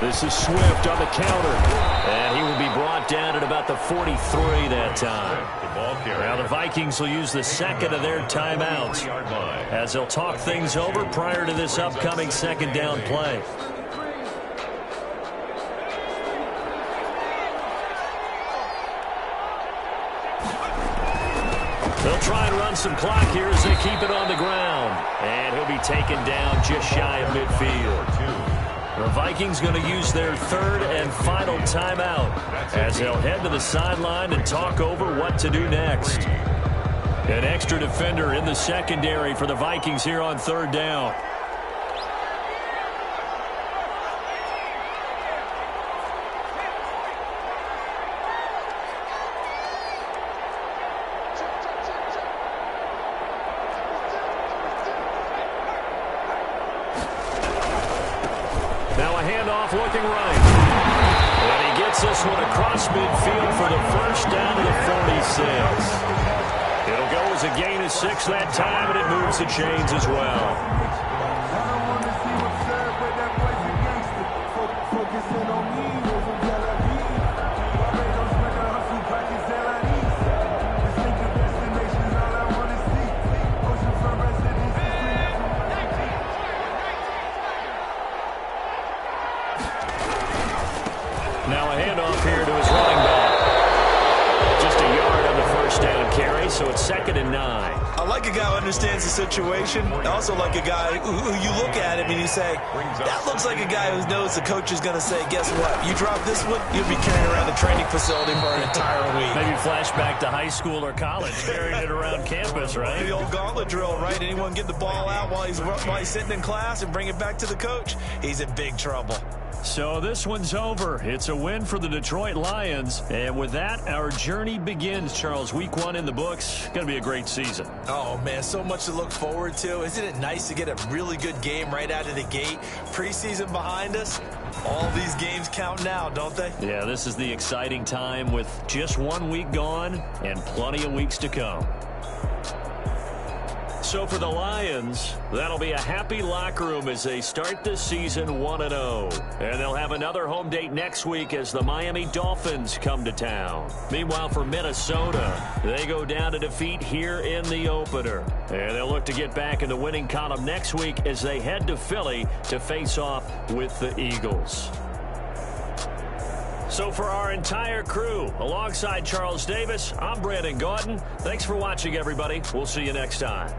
This is Swift on the counter, and he will be brought down at about the 43 that time. Now the Vikings will use the second of their timeouts as they'll talk things over prior to this upcoming second down play. They'll try and run some clock here as they keep it on the ground. And he'll be taken down just shy of midfield. The Vikings going to use their third and final timeout as they'll head to the sideline and talk over what to do next. An extra defender in the secondary for the Vikings here on third down. Looking right. And he gets this one across midfield for the first down to the 46. It'll go as a gain of 6 that time, and it moves the chains as well. Now a handoff here to his running back. Just a yard on the first down carry, so it's 2nd and 9. I like a guy who understands the situation. I also like a guy who you look at him and you say, that looks like a guy who knows the coach is going to say, guess what? You drop this one, you'll be carrying around the training facility for an entire week. Maybe flashback to high school or college, carrying it around campus, right? The old gauntlet drill, right? Anyone get the ball out while he's sitting in class and bring it back to the coach? He's in big trouble. So this one's over. It's a win for the Detroit Lions. And with that, our journey begins, Charles. Week 1 in the books. Going to be a great season. Oh, man, so much to look forward to. Isn't it nice to get a really good game right out of the gate? Preseason behind us. All these games count now, don't they? Yeah, this is the exciting time with just 1 week gone and plenty of weeks to come. So for the Lions, that'll be a happy locker room as they start this season 1-0. And they'll have another home date next week as the Miami Dolphins come to town. Meanwhile, for Minnesota, they go down to defeat here in the opener. And they'll look to get back in the winning column next week as they head to Philly to face off with the Eagles. So for our entire crew, alongside Charles Davis, I'm Brandon Gaudin. Thanks for watching, everybody. We'll see you next time.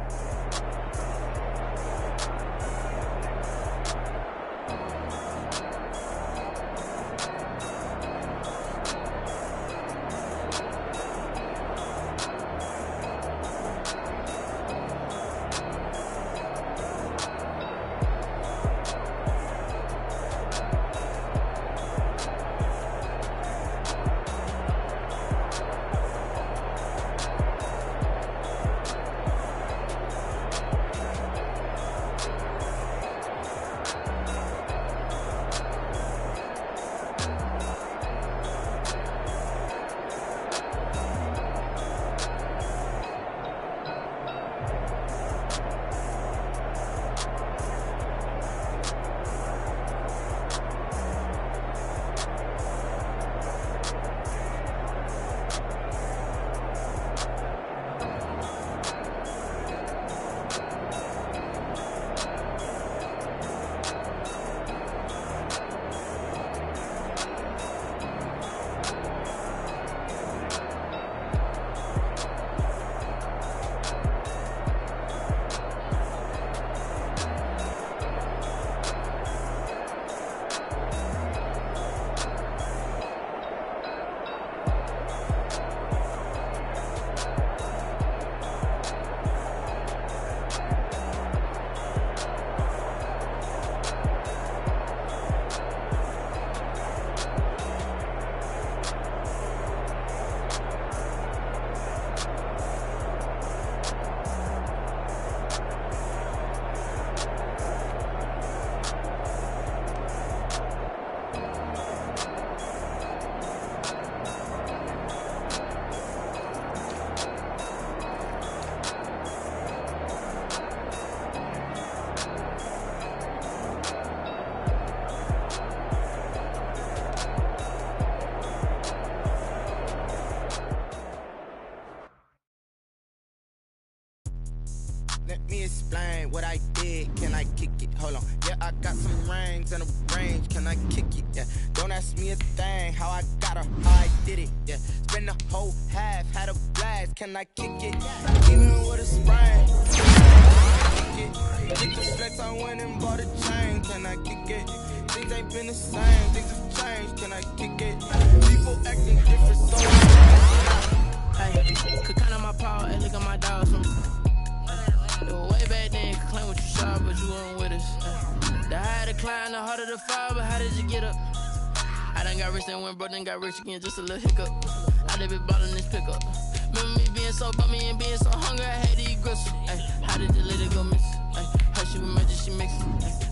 Let me explain what I did. Can I kick it? Hold on. Yeah, I got some rings and a range. Can I kick it? Yeah. Don't ask me a thing. How I got her, how I did it. Yeah. Spend the whole half, had a blast. Can I kick it? Even with a sprain. Kick it. Get the flex, I went and bought a chain. Can I kick it? Things ain't been the same. Things have changed. Can I kick it? People acting different, so Hey, could count on my power and look at my dogs. Way back then, could claim what you saw, but you weren't with us. The higher the climb, the harder the fall, but how did you get up? I done got rich and went broke, then got rich again, just a little hiccup. I done been ballin' this pickup. Remember me being so bummy and being so hungry, I had to eat gristle. How did you let it go miss? Her she was magic, she mixed.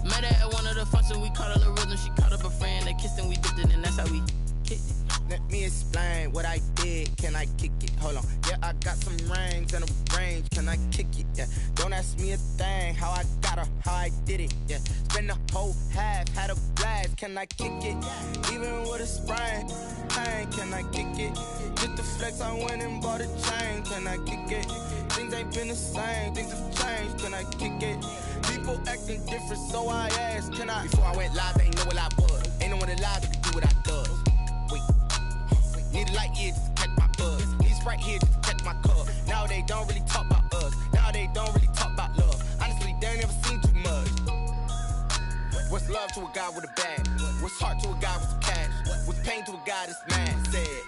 Met her at one of the functions, we caught a little rhythm, she caught up a friend, they kissed and we dipped it, and that's how we kicked it. Let me explain what I did. Can I kick it? Hold on. Yeah, I got some rings and a range. Can I kick it? Yeah. Don't ask me a thing. How I got her, how I did it. Yeah. Spend the whole half, had a blast. Can I kick it? Even with a sprain. Pain, can I kick it? Get the flex, I went and bought a chain. Can I kick it? Things ain't been the same. Things have changed. Can I kick it? People acting different, so I asked. Can I? Before I went live, they ain't know what I was. Ain't no one alive that could do what I does. Need a light year just to catch my buzz. Need Sprite here just to catch my cup. Now they don't really talk about us. Now they don't really talk about love. Honestly, they ain't never seen too much. What's love to a guy with a bag? What's heart to a guy with some cash? What's pain to a guy that's mad? Said.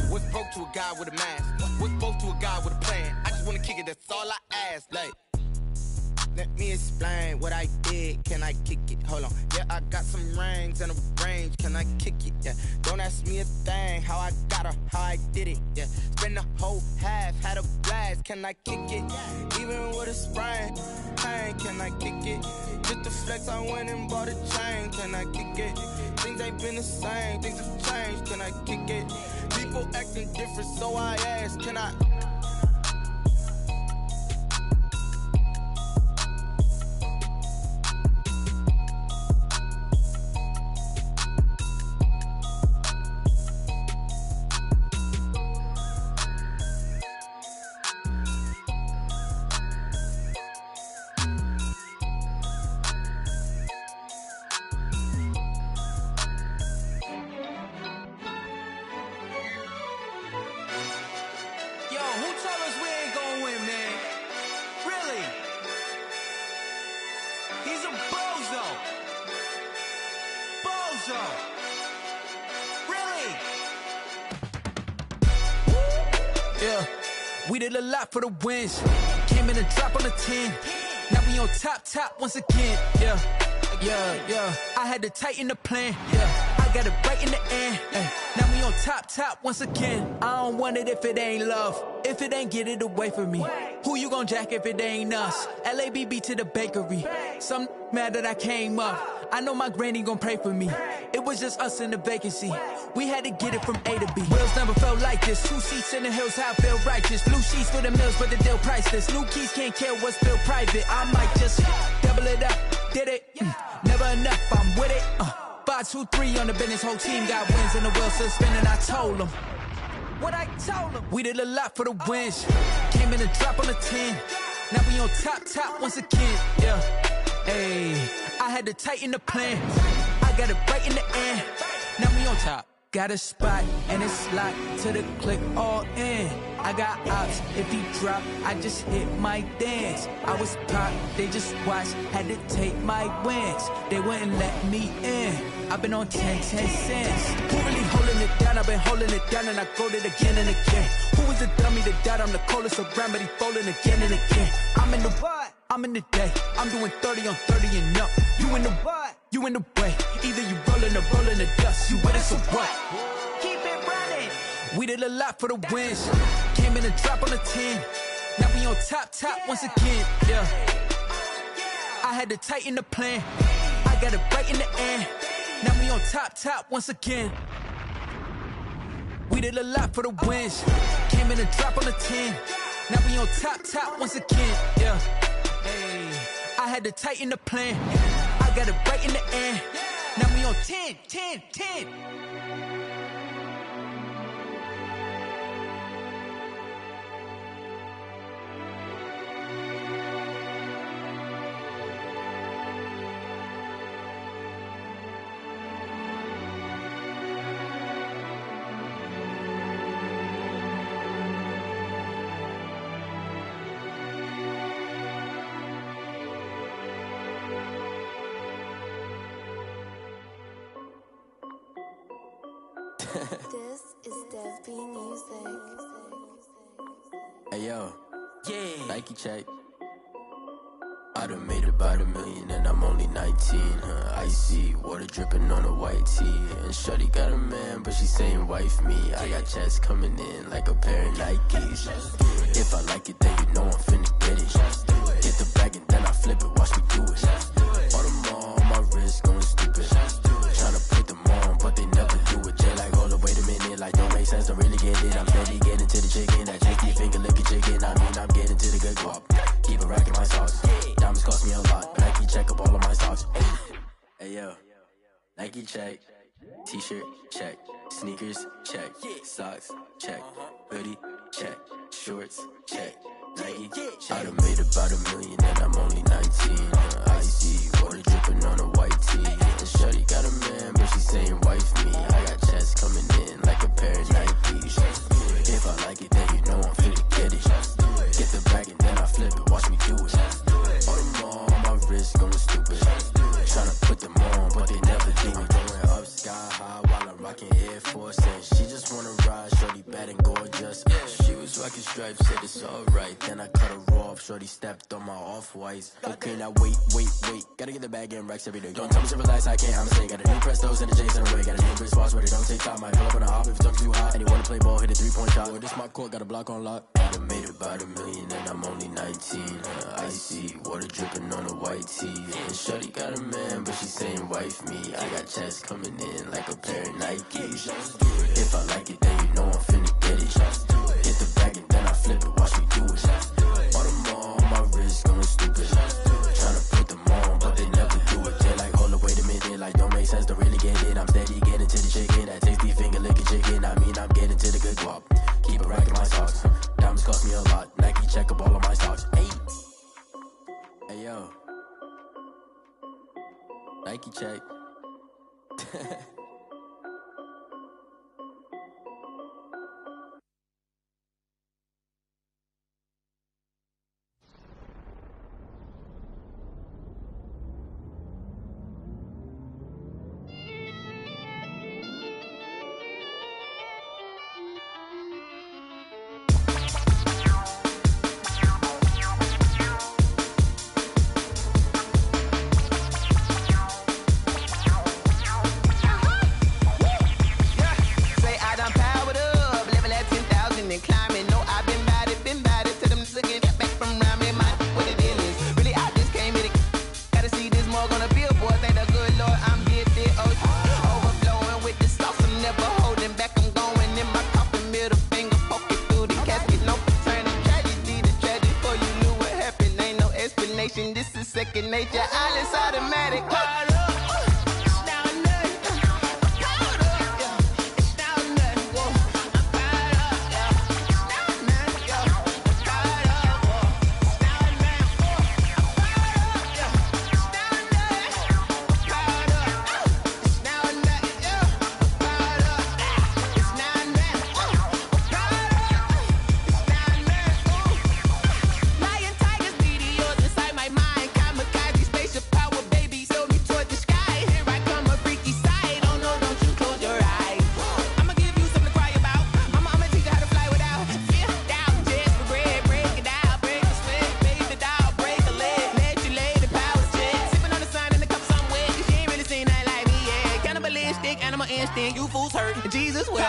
What's broke to a guy with a mask? What's both to a guy with a plan? I just wanna kick it, that's all I ask. Like, let me explain what I did. Can I kick it? Hold on. Yeah, I got some rings and a range. Can I kick it? Yeah. Don't ask me a thing. How I got her, how I did it. Yeah. Spend the whole half, had a blast. Can I kick it? Even with a sprain. Pain, can I kick it? Just the flex, I went and bought a chain. Can I kick it? Things ain't been the same. Things have changed. Can I kick it? People acting different, so I asked. Can I? We did a lot for the wins. Came in and drop on the 10. Now we on top once again. Yeah. I had to tighten the plan. Yeah. I got it right in the end. Now we on top once again. I don't want it if it ain't love. If it ain't, get it away from me. Who you gon' jack if it ain't us? LABB to the bakery. Some mad that I came up. I know my granny gon' pray for me. It was just us in the vacancy. We had to get it from A to B. Wheels never felt like this. 2 seats in the hills, how I feel righteous. Blue sheets for the mills, but the deal priceless. New keys can't kill what's still private. I might just double it up. Did it? Never enough, I'm with it. 5, 2, 3 on the business. Whole team got wins and the wheels still spinning. I told them what I told them. We did a lot for the wins. Came in and drop on the 10. Now we on top once again. Yeah. Hey, I had to tighten the plan. I got it right in the end. Now we on top. Got a spot and it's locked to the click all in. I got ops, if he drop, I just hit my dance. I was pop, they just watched, had to take my wins. They wouldn't let me in. I've been on 10 cents. Who really holding it down? I've been holding it down and I go it again and again. Who was the dummy that died? I'm the coldest around, but he folding again and again. I'm in the what? I'm in the day. I'm doing 30 on 30 and up. You in the what? You in the way. Either you rolling or rolling the dust. You with us or what? Keep it running. We did a lot for the wins. Came in and drop on the 10. Now we on top once again. Yeah. I had to tighten the plan. I got it right in the end. Now we on top once again. We did a lot for the wins. Came in and drop on the 10. Now we on top once again. Yeah. Hey, I had to tighten the plan. I got it right in the end. Now we on 10. This is Dev B Music. Hey yo, Yeah. Nike check. I done made about $1 million and I'm only 19. Icy water dripping on a white tee. And shorty got a man, but she saying wife me. I got checks coming in like a pair of Nikes. If I like it, then you know I'm finna get it. Get the bag and then I flip it, watch me do it. All them on my wrist going stupid. Tryna put them on, but they never do it. They like, hold up, wait a minute, like don't make sense, don't really get it. I'm steady getting to the chicken, that tasty finger licking chicken. I mean, I'm getting to the good guap. Keep it racking my socks. Diamonds cost me a lot. Nike check up all of my socks. Hey yo, Nike check. T-shirt check. Sneakers check. Socks check. Hoodie check. Shorts check. Nike I done made about $1 million and I'm only 19. Icy water dripping on a white tee. And shorty got a man, but she saying wife me. I got checks coming in like a pair of Nikes. If I like it, then you know I'm finna get it. Get the bag and then I flip it, watch me do it. All them on my wrist going stupid. Tryna put them on, but they never do it. Going up sky high while I'm rocking Air Force. And she just wanna ride, shorty bad and gorgeous. She was rocking stripes, said it's alright. Then I cut her off, shorty stepped on my off-whites. Okay, now wait. Gotta get the bag and racks every day. Don't tell me to relax, I can't, I'ma say. Got a new Prestos and a J's in a way. Got a new Chris Boss, but it don't take time. I pull up on a hop if it talks too hot. And you wanna play ball, hit a 3-point shot. Or this my court, got a block on lock. I done made about $1 million and I'm only 19. Icy water dripping on a white tee. And shorty got a man, but she saying wife me. I got checks coming in like a pair of Nikes. If I like it, then you know I'm finna get it. Hit the bag and then I flip it, watch me do it. All them on my wrist going stupid. Tryna put them on, but they never do it. They like, hold up, wait a minute, like don't make sense, don't really get it. I'm steady getting to the chicken, that tasty finger licking chicken. I mean, I'm getting to the good guap. Keep it racking my socks. Diamonds cost me a lot. Nike check up all of my stocks. Hey yo, Nike check. This is second nature, all is automatic. You fools hurt. Jesus will.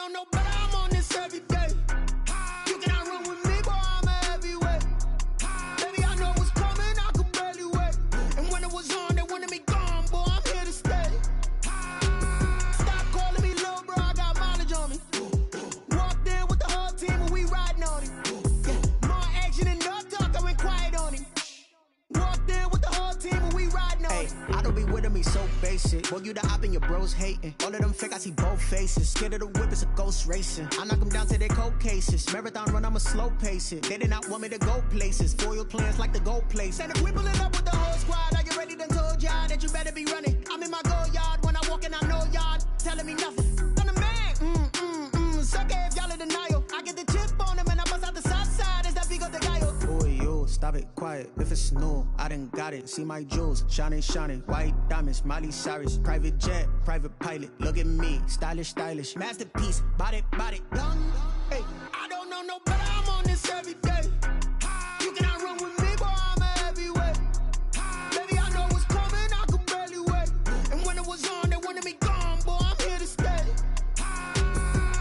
know no better, I'm on this every day. You cannot run with me, boy, I'm a heavyweight. Baby, I know what's coming, I could barely wait. And when it was on, they wanted me gone, boy, I'm here to stay. Stop calling me little bro, I got mileage on me. Walked in with the whole team and we riding on him. Yeah, more action and no talk, I went quiet on him. Walked in with the whole team and we riding on him. I don't be with him, he's so basic. Boy, you the op and your bros hating. All of them fake, I see both faces. Scared of the whip, it's a ghost racing. I knock them down to their cold cases. Marathon run, I'ma slow pace it. They did not want me to go places. Foil plans like the gold place. And if we pulling up with the whole squad, I get ready done told y'all that you better be running. I'm in my go yard, when I walk in I know y'all telling me nothing. I'm the man, sucker if y'all in denial. I get the chip on them and I bust out the south side. Is that big of the guy? Boy, yo, stop it, quiet. If it's new, I done got it. See my jewels, shining, white diamonds, Miley Cyrus, private jet, private pilot. Look at me, stylish, masterpiece, body, young. Hey, I don't know no better, I'm on this every day. You cannot run with me, boy, I'm a heavyweight. Baby, I know what's coming, I could barely wait. And when it was on, they wanted me gone, boy, I'm here to stay.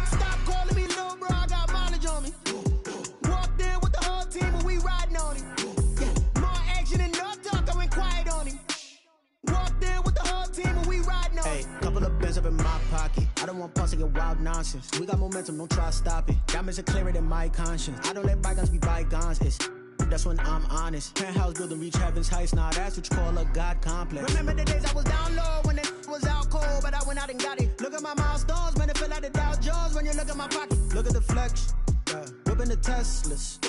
Stop calling me little bro, I got mileage on me. Walked in with the whole team and we riding on him. Yeah, more action and no talk, I went quiet on him. Walked in with the whole team and we riding on him. Hey, couple of bins up in my pocket. I don't want pulse to get wild nonsense. We got momentum, don't try to stop it. Diamonds are clearer than my conscience. I don't let bygones be bygones. That's when I'm honest. Penthouse building, reach heaven's heights. Nah, that's what you call a God complex. Remember the days I was down low when it was out cold, but I went out and got it. Look at my milestones, man, it feel like the Dow Jones when you look at my pocket. Look at the flex, whipping the Teslas.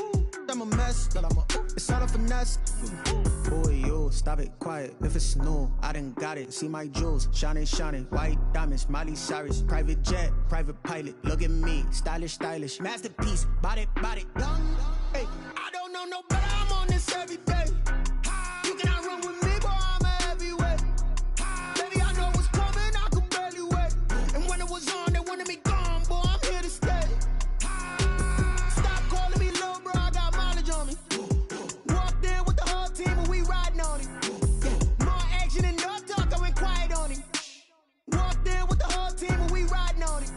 I'm a mess, it's all a finesse. Boy, yo, stop it, quiet. If it's new, I done got it. See my jewels, shining, white diamonds, Miley Cyrus, private jet, private pilot. Look at me, stylish, masterpiece, body, young. Hey, I don't know no better, I'm on this every day. You cannot run with me, boy, I'm a heavyweight. Baby, I know what's coming, I could barely wait. And when it was on, they wanted me gone, boy, I'm here to stay. Stop calling me little bro, I got mileage on me. Walked in with the whole team and we riding on him. Yeah, more action and no talk, I went quiet on him. Walked in with the whole team and we riding on him.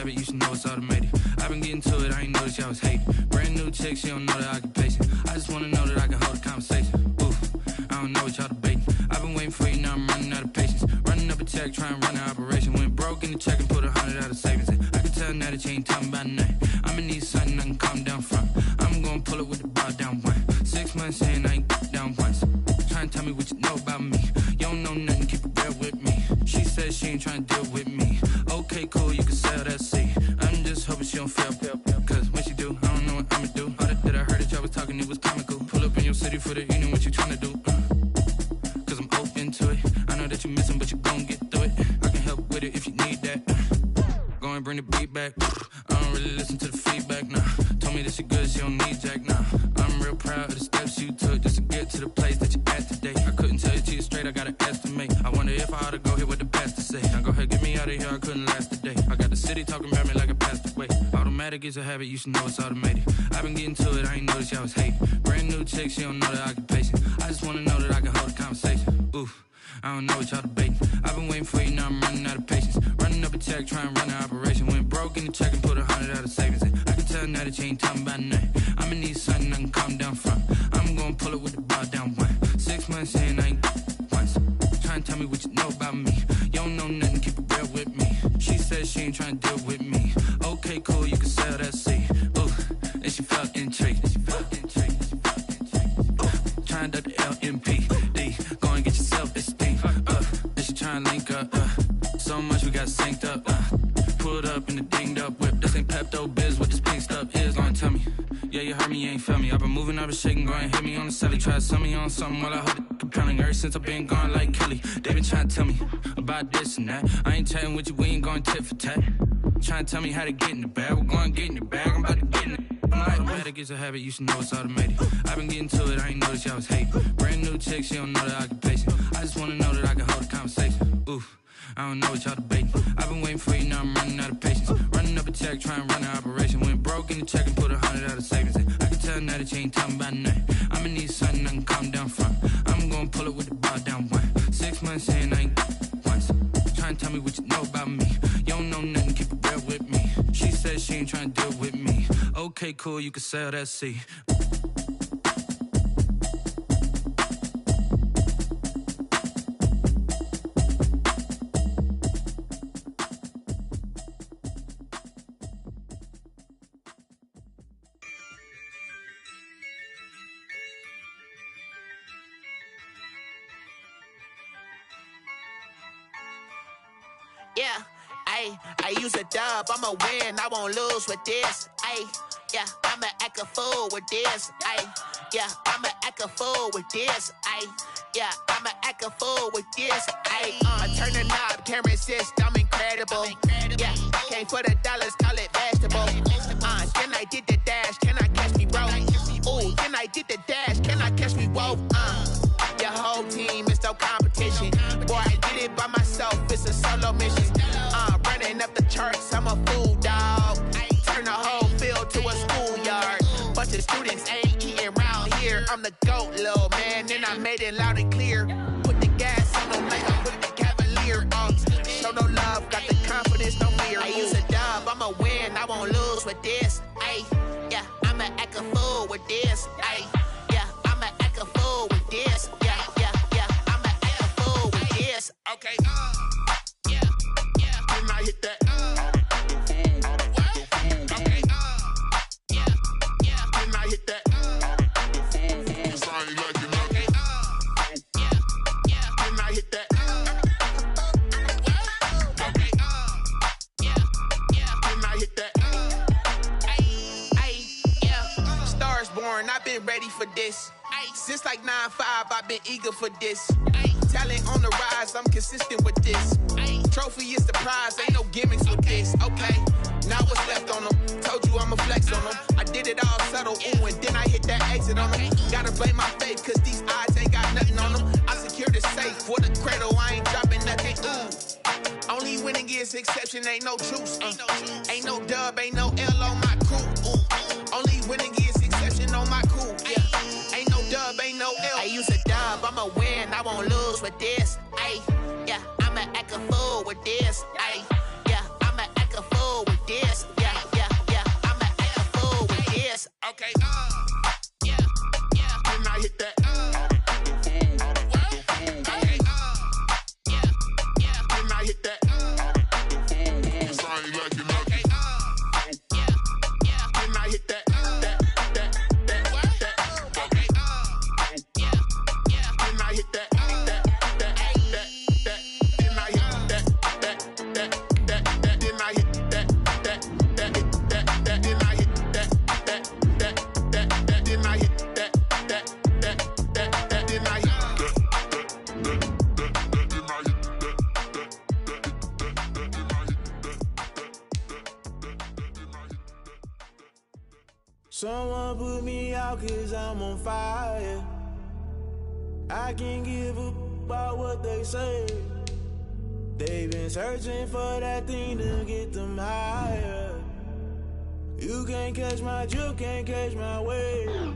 You should know it's automated. I've been getting to it, I ain't noticed y'all was hating. Brand new chick, she don't know the occupation. I just wanna know that I can hold a conversation. Oof, I don't know what y'all debating. I've been waiting for you, now I'm running out of patience. Running up a check, trying to run an operation. Went broke in the check and put 100 out of savings. I can tell now that you ain't talking about nothing. I'ma need something I can calm down from. I'm gonna pull it with the bar down one. 6 months saying I ain't down once. Trying to tell me what you know about me. You don't know nothing, keep it real with me. She said she ain't trying to deal with me. Okay, cool, you can sell that seat. I'm just hoping she don't fail. Cause when she do, I don't know what I'ma do. All that I heard that y'all was talking, it was comical. Pull up in your city for the evening, what you trying to do? Cause I'm open to it. I know that you missing, but you gon' get through it. I can help with it if you need that. Go and bring the beat back. I don't really listen to the feedback, nah. Told me that she good, she don't need jack, nah. I'm real proud of the steps you took just to get to the place that you at today. I couldn't tell you to you straight, I gotta estimate. I wonder if I ought to go hear what the pastor say. Now go ahead, get me out of here, I couldn't last a day. I got the city talking about me like I passed away. Automatic is a habit, you should know it's automated. I've been getting to it, I ain't noticed y'all was hating. Brand new chick, she don't know the occupation. I just wanna know that I can hold a conversation. Oof, I don't know what y'all debating. I've been waiting for you, now I'm running out of patience. Running up a check, trying to run an operation. Went broke in the check and put 100 out of savings. I can tell now that you ain't talking about nothing. I'ma need something I can calm down from. I'm gonna pull it with the bar down one. 6 months saying I ain't once. Trying to tell me what you know about me. You don't know nothing, keep it real with me. She said she ain't trying to deal with me. Okay, cool, you can sell that seat. Ooh, and she felt intrigued. Trying to the LMPD. Go and get your self-esteem. And she trying to link up. So much we got synced up. Pulled up in the dinged up whip. This ain't Pepto-Biz, what this pink stuff is. Go and tell me. Yeah, you heard me, you ain't felt me. I've been moving, I've been shaking, go and hit me on the celly. Try to sell me on something while I hold it compelling. Ever since I've been gone like Kelly, they been trying to tell me about this and that. I ain't chatting with you, we ain't going tit for tat. Trying to tell me how to get in the bag, we're going to get in the bag, I'm about to get in it. Automatic is a habit, you should know it's automated. I've been getting to it, I ain't noticed y'all was hating. Brand new chick, she don't know the occupation. I just wanna know that I can hold a conversation. Oof, I I don't know what y'all debating. I've been waiting for you, now I'm running out of patience. Running up a check, trying to run an operation. Went broke in the check and put 100 out of savings in. I can tell now that you ain't talking about nothing. I'ma need something I can calm down from. I'm gonna pull it with the bar down one. 6 months in, I ain't once. Trying to tell me what you know about me. You don't know nothing, keep it real with me. She said she ain't trying to deal with me. Okay, cool, you can sell that seat. Yeah, I use a dub, I'ma win, I won't lose with this. Yeah, I'ma act a fool with this. Yeah, I'ma act a fool with this. Yeah, I'ma act a fool with this. I turn the knob, camera assist, I'm incredible. Yeah, came for the dollars, call it vegetable. Can I get the dash? Can I catch me, bro? Ooh, can I get the dash? Can I catch me, whoa? Your whole team is no competition. Boy, I did it by myself, it's a solo mission. Running up the charts, I'm a fool, dog. Turn the whole field to a schoolyard. Bunch of students ain't eating round here. I'm the GOAT, little man, and I made it loud and clear. Put the gas on them like I'm with the Cavalier. Show no love, got the confidence, no fear. I use a dub, I'ma win, I won't lose with this. Yeah, I'ma act a fool with this. Yeah, I'ma act a fool with this. Yeah, I'ma act a fool with this. Okay, yeah, can I hit that? Okay, yeah, can I hit that? Sorry, like you know. Okay, yeah, can I hit that? Okay, yeah, can I hit that? Yeah, stars born, I've been ready for this. Since like 9-5, I've been eager for this. Talent on the rise, I'm consistent with this. Trophy is the prize, ain't no gimmicks with this. Okay, now what's left on them? Told you I'ma flex on them. I did it all subtle, ooh, and then I hit that exit on them. Gotta blame my faith, cause these odds ain't got nothing on them. I secured the safe for the cradle, I ain't dropping nothing, ooh. Only winning is exception, ain't no truce. Ain't no dub, ain't no L on my crew. Ooh. Only winning is exception on my crew. Yeah, ain't no dub, ain't no L. I use a dub, I'ma win, I won't lose with this. Yeah, I'ma act a fool with this. Yeah, I'ma act a fool with this. Yeah, I'ma act a fool with this. Okay, yeah, can I hit that? Okay, yeah, can I hit that? Sorry, like you know. Okay, yeah, can I hit that? Okay, yeah, can I hit that? Someone put me out cause I'm on fire. I can't give a about what they say. They've been searching for that thing to get them higher. You can't catch my drift, can't catch my wave.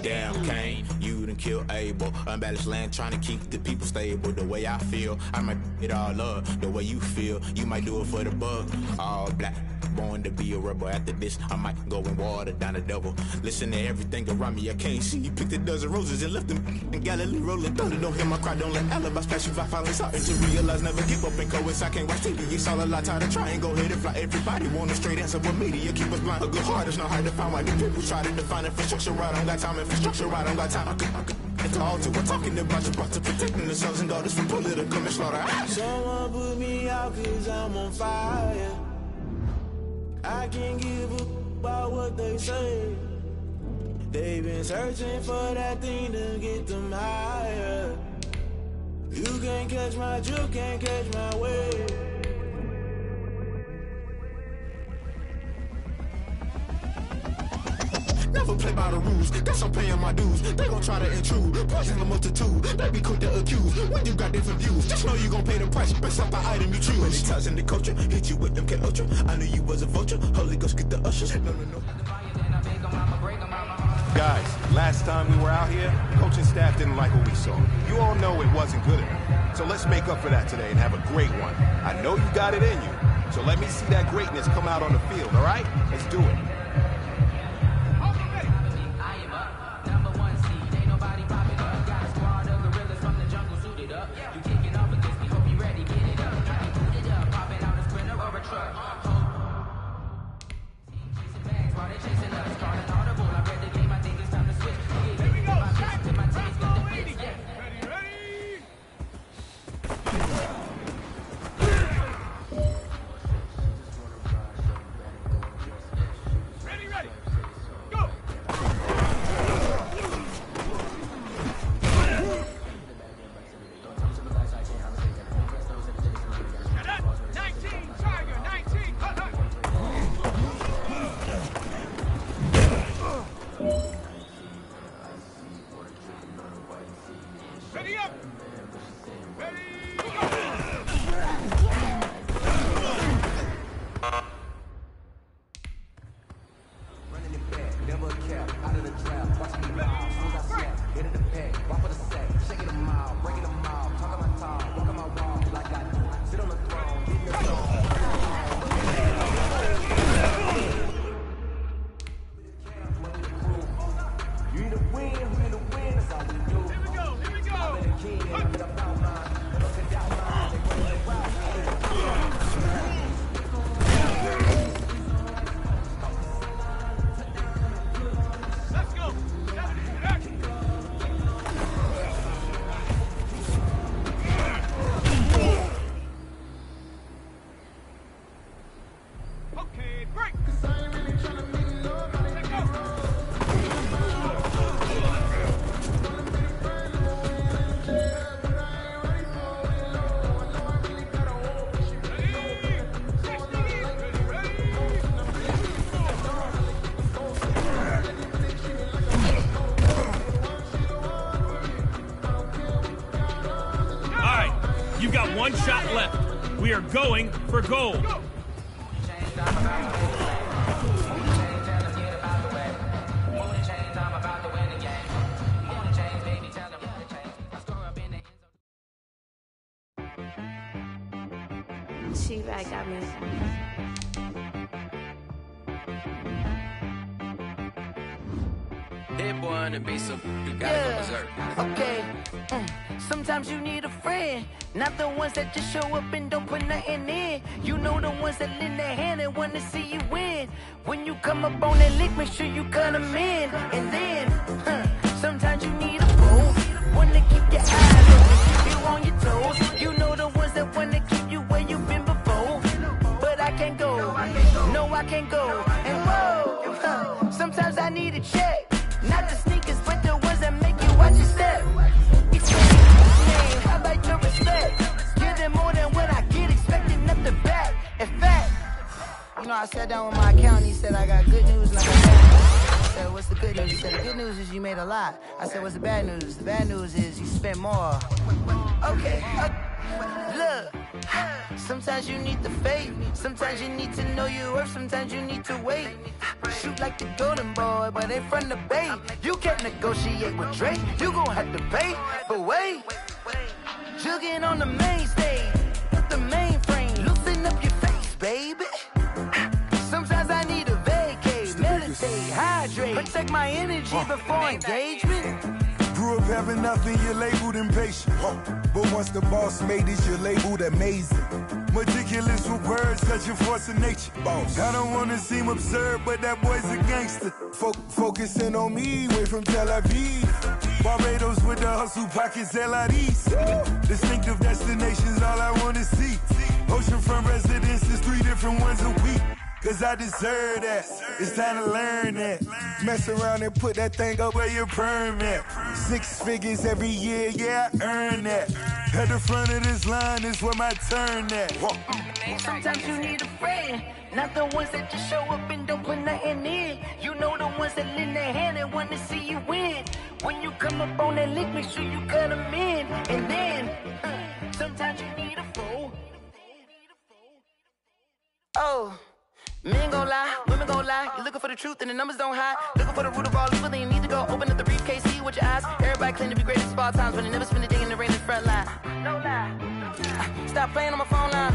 Damn, Kane, you done killed Abel. Unbalanced land, trying to keep the people stable. The way I feel, I might it all up. The way you feel, you might do it for the bug. All black, born to be a rebel. After this, I might go and water down the devil. Listen to everything around me, I can't see. Picked a dozen roses and left them in Galilee rolling thunder. Don't hear my cry, don't let alibis pass you. I finally starting to realize, never give up and coincide. I can't watch TV, it's all a lot. Tired of trying, go ahead and fly. Everybody want a straight answer, but media keep us blind. A good heart is not hard to find. Why do people try to define infrastructure right? I don't got time, infrastructure right, I don't got time. It's all to we're talking about you, brought to protecting the sons and daughters from political manslaughter. Someone put me out cause I'm on fire. I can't give a about what they say. They've been searching for that thing to get them higher. You can't catch my drift, can't catch my wave. Never play by the rules. Guess I'm paying my dues. They gon' try to intrude. Poison the multitude. They be quick to accuse. When you got different views, just know you gon' pay the price based off the item you choose. Many times in the culture, hit you with them K Ultra. I knew you was a vulture. Holy Ghost get the ushers. No. Guys, last time we were out here, coaching staff didn't like what we saw. You all know it wasn't good enough. So let's make up for that today and have a great one. I know you got it in you. So let me see that greatness come out on the field, all right? Let's do it. You've got one shot left. We are going for gold. She-Bag got me. Hit boy on the beat, so you gotta go berserk. Okay. Sometimes you need a friend, not the ones that just show up and don't put nothing in. You know the ones that lend their hand and want to see you win. When you come up on that lick, make sure you cut them in. And then, sometimes you need a fool, one to keep your eyes open, keep you on your toes. You know the ones that want to keep you where you've been before. But I can't go, no I can't go. And whoa, sometimes I need a check. Not the sneakers, but the ones that make you watch your step. I like your respect. Give them more than what I get, expecting nothing back. In fact, you know, I sat down with my accountant. He said, I got good news and I got bad news. I said, what's the good news? He said, the good news is you made a lot. I said, what's the bad news? The bad news is you spent more. Okay, look. Sometimes you need the faith. Sometimes you need to know your worth. Sometimes you need to wait. Shoot like the golden boy, but they from the bay. You can't negotiate with Drake. You gon' have to pay. But wait, jugging on the main stage, the mainframe, loosen up your face, baby. Sometimes I need a vacate, meditate, hydrate, protect my energy before engagement. Grew up having nothing, you're labeled impatient. But once the boss made it, you're labeled amazing. Meticulous with words, such a force of nature. Boss. I don't wanna seem absurd, but that boy's a gangster. Focusing on me, way from Tel Aviv. Barbados with the hustle pockets, LIDs. Distinctive destinations, all I wanna see. Oceanfront residences, 3 different ones a week. Cause I deserve that, it's time to learn that. Mess around and put that thing up where your perm at. 6 figures every year, yeah, I earn that. At the front of this line is where my turn at. Sometimes you need a friend, not the ones that just show up and don't put nothing in. You know the ones that lend their hand and want to see you win. When you come up on that lick, make sure you cut them in. And then, sometimes you need a fool. Oh, men gon' lie, women gon' lie. You're looking for the truth and the numbers don't hide. Looking for the root of all evil, then you need to go open up the briefcase, see with your eyes. Everybody claim to be greatest of all times, but they never spend a day in the rain in the front line. No lie. Stop playing on my phone line.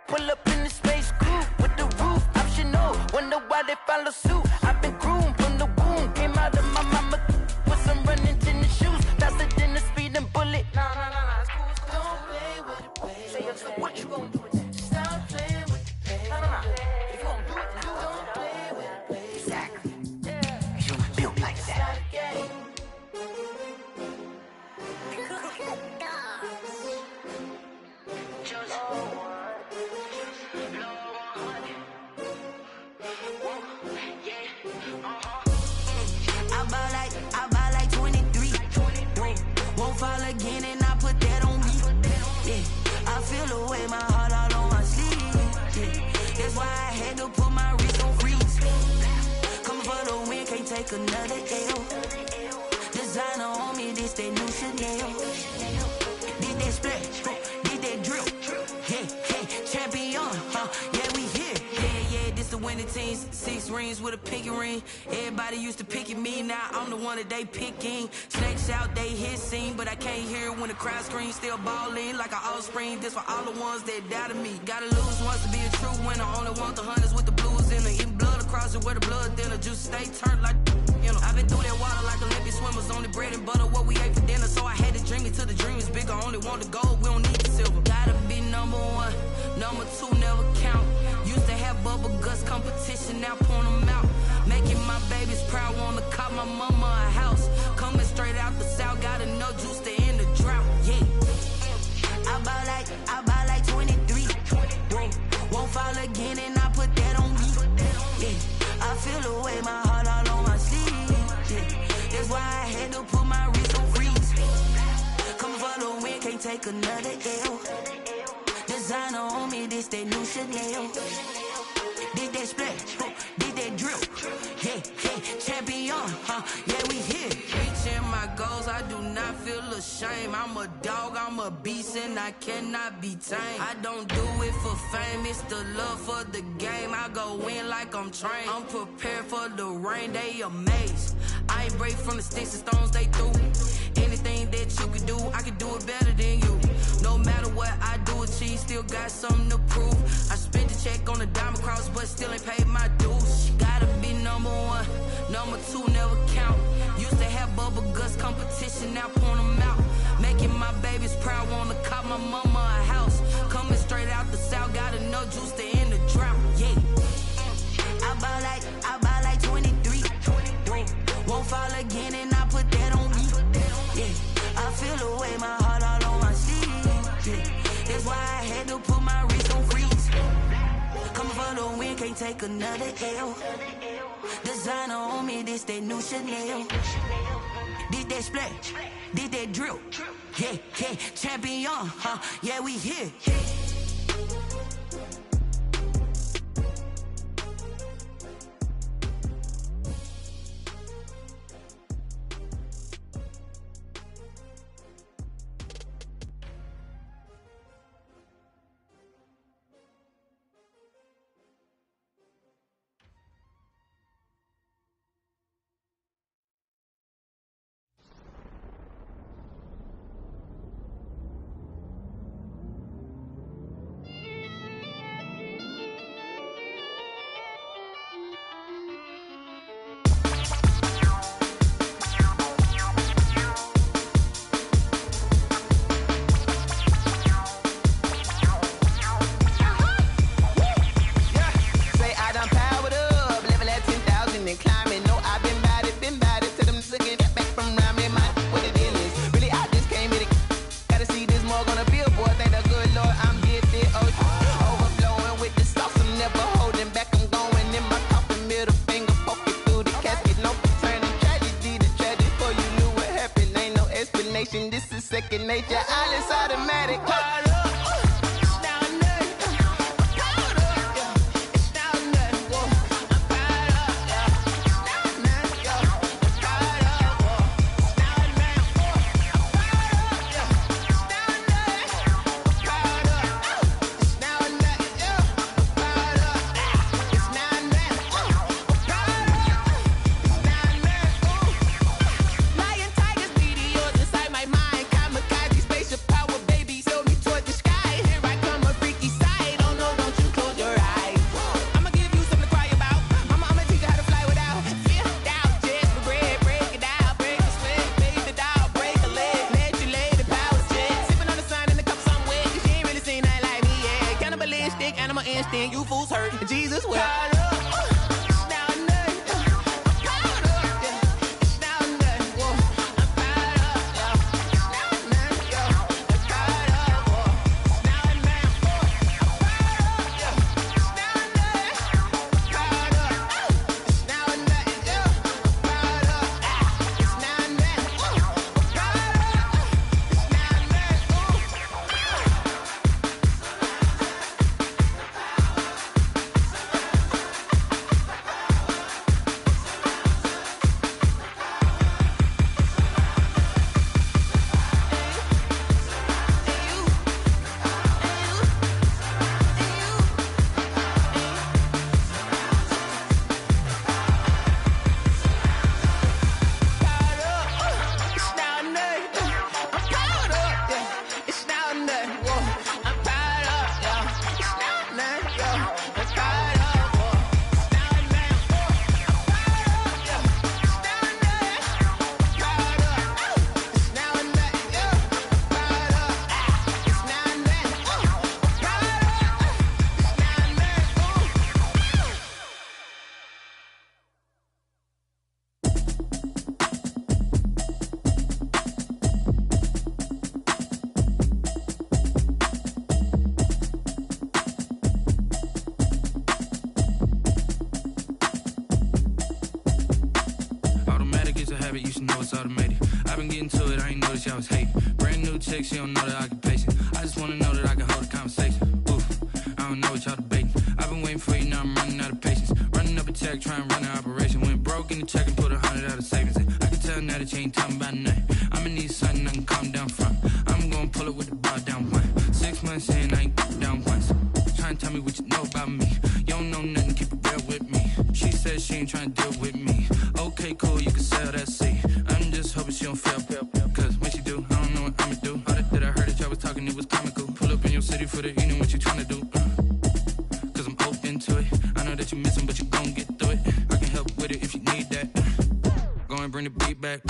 Pull up in the space coupe with the roof optional. Wonder why they follow suit. I've been groomed from the womb. Came out of my mama with some running tennis shoes. Faster than the speeding bullet. Nah, it's cool. Don't play with it, baby. Say so what you gonna do with it? Stop playing with it, baby. Nah. If you gonna do it, then don't play with it, baby. Exactly. Yeah. You built like that. I buy like 23. Won't fall again and I put that on me. Yeah, I feel the way my heart all on my sleeve. Yeah, that's why I had to put my wrist on freeze. Coming for the win, can't take another L. Designer on me, this that new Chanel. Did that splash, did that drill. Yeah, champion, yeah, we here. Yeah, this the winning teams. 6 rings with a pinky ring. Everybody used to pick at me, now I'm the one that they picking. Snakes out, they hissing, but I can't hear when the crowd screams. Still balling like an offspring. This for all the ones that doubted me. Gotta lose once to be a true winner. Only want the hunters with the blues in it. Eating blood across it where the blood thinner. Just stay turned like, you know. I've been through that water like Olympic swimmers. Only bread and butter, what we ate for dinner. So I had to dream it till the dream is bigger. Only want the gold, we don't need the silver. Gotta be number 1, number 2 never count. Used to have bubble guts competition, now point them out. Making my babies proud, wanna cop my mama a house. Coming straight out the south, got enough juice to end the drought. Yeah, I buy like 23. Won't fall again and I put that on me. Yeah, I feel the way my heart all on my sleeve. Yeah, that's why I had to put my wrist on freeze. Coming for the win, can't take another L. Designer on me, this that new Chanel. Did that splash, did that drill. Yeah, champion, yeah, we here. Reaching my goals, I do not feel ashamed. I'm a dog, I'm a beast, and I cannot be tamed. I don't do it for fame, it's the love for the game. I go in like I'm trained. I'm prepared for the rain, they amazed. I ain't break from the sticks and stones they threw. Anything that you can do, I can do it better than you. No matter what I do, achieve, still got something to prove. I spent the check on the diamond cross, but still ain't paid my dues. Gotta be number 1, number 2 never count. Used to have bubble guts competition, now point them out. Making my babies proud, wanna cop my mama a house. Coming straight out the south, got enough juice to end the drought. Yeah, I buy like 23. Won't fall again and I put that on me. Yeah, I feel the way my heart all on my sleeve. Yeah, that's why I had to put my wrist on freeze. Coming for the win, can't take another L. Designer on me, this that new Chanel. Did that splash, did that drill. Yeah, champion, yeah, we here. then you fools hurt. Jesus will. You should know it's automated. I've been getting to it, I ain't noticed y'all was hating. Brand new chick, she don't know the occupation. I just wanna know that I can hold a conversation. Oof, I don't know what y'all debating. I've been waiting for you, now I'm running out of patience. Running up a check, trying to run an operation. Went broke in the check and put 100 out of savings in. I can tell now that you ain't talking about nothing. I'ma need something I can calm down from. I'm gonna pull it with the bar down one. 6 months in, I ain't down once. Trying to tell me what you know about me. You don't know nothing, keep it real with me. She said she ain't trying to deal with me. Okay, cool, you can sell that seat. I'm just hoping she don't fail. Cause when she do, I don't know what I'ma do. All that I heard that y'all was talking, it was comical. Pull up in your city for the evening, what you trying to do? Cause I'm open to it. I know that you missing, but you gon' get through it. I can help with it if you need that. Go and bring the beat back.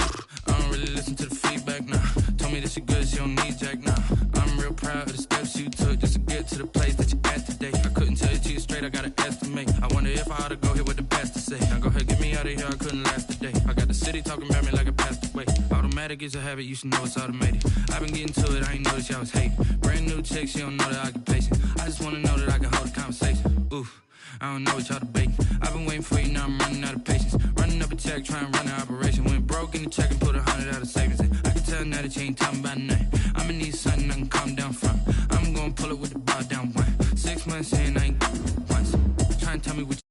I don't really listen to the feedback, nah. Told me that she good, she don't need jack, nah. I'm real proud of the steps you took just to get to the place that you at today. I couldn't tell you to you straight, I gotta estimate. I wonder if I ought to go here with the best to say. Now go ahead, get me out of here, I couldn't last a day. I got the city talking about me like I passed away. Automatic is a habit, you should know it's automated. I've been getting to it, I ain't noticed y'all was hating. Brand new chick, she don't know the occupation. I just wanna know that I can hold a conversation. Oof, I don't know what y'all debating. I've been waiting for you, now I'm running out of patience. Running up a check, trying to run an operation. Went broke in the check and put 100 out of savings in. I can tell now that you ain't talking about nothing. I'ma need something I can calm down from. I'm gonna pull it with the bar down one. 6 months in, I ain't once. Trying to tell me what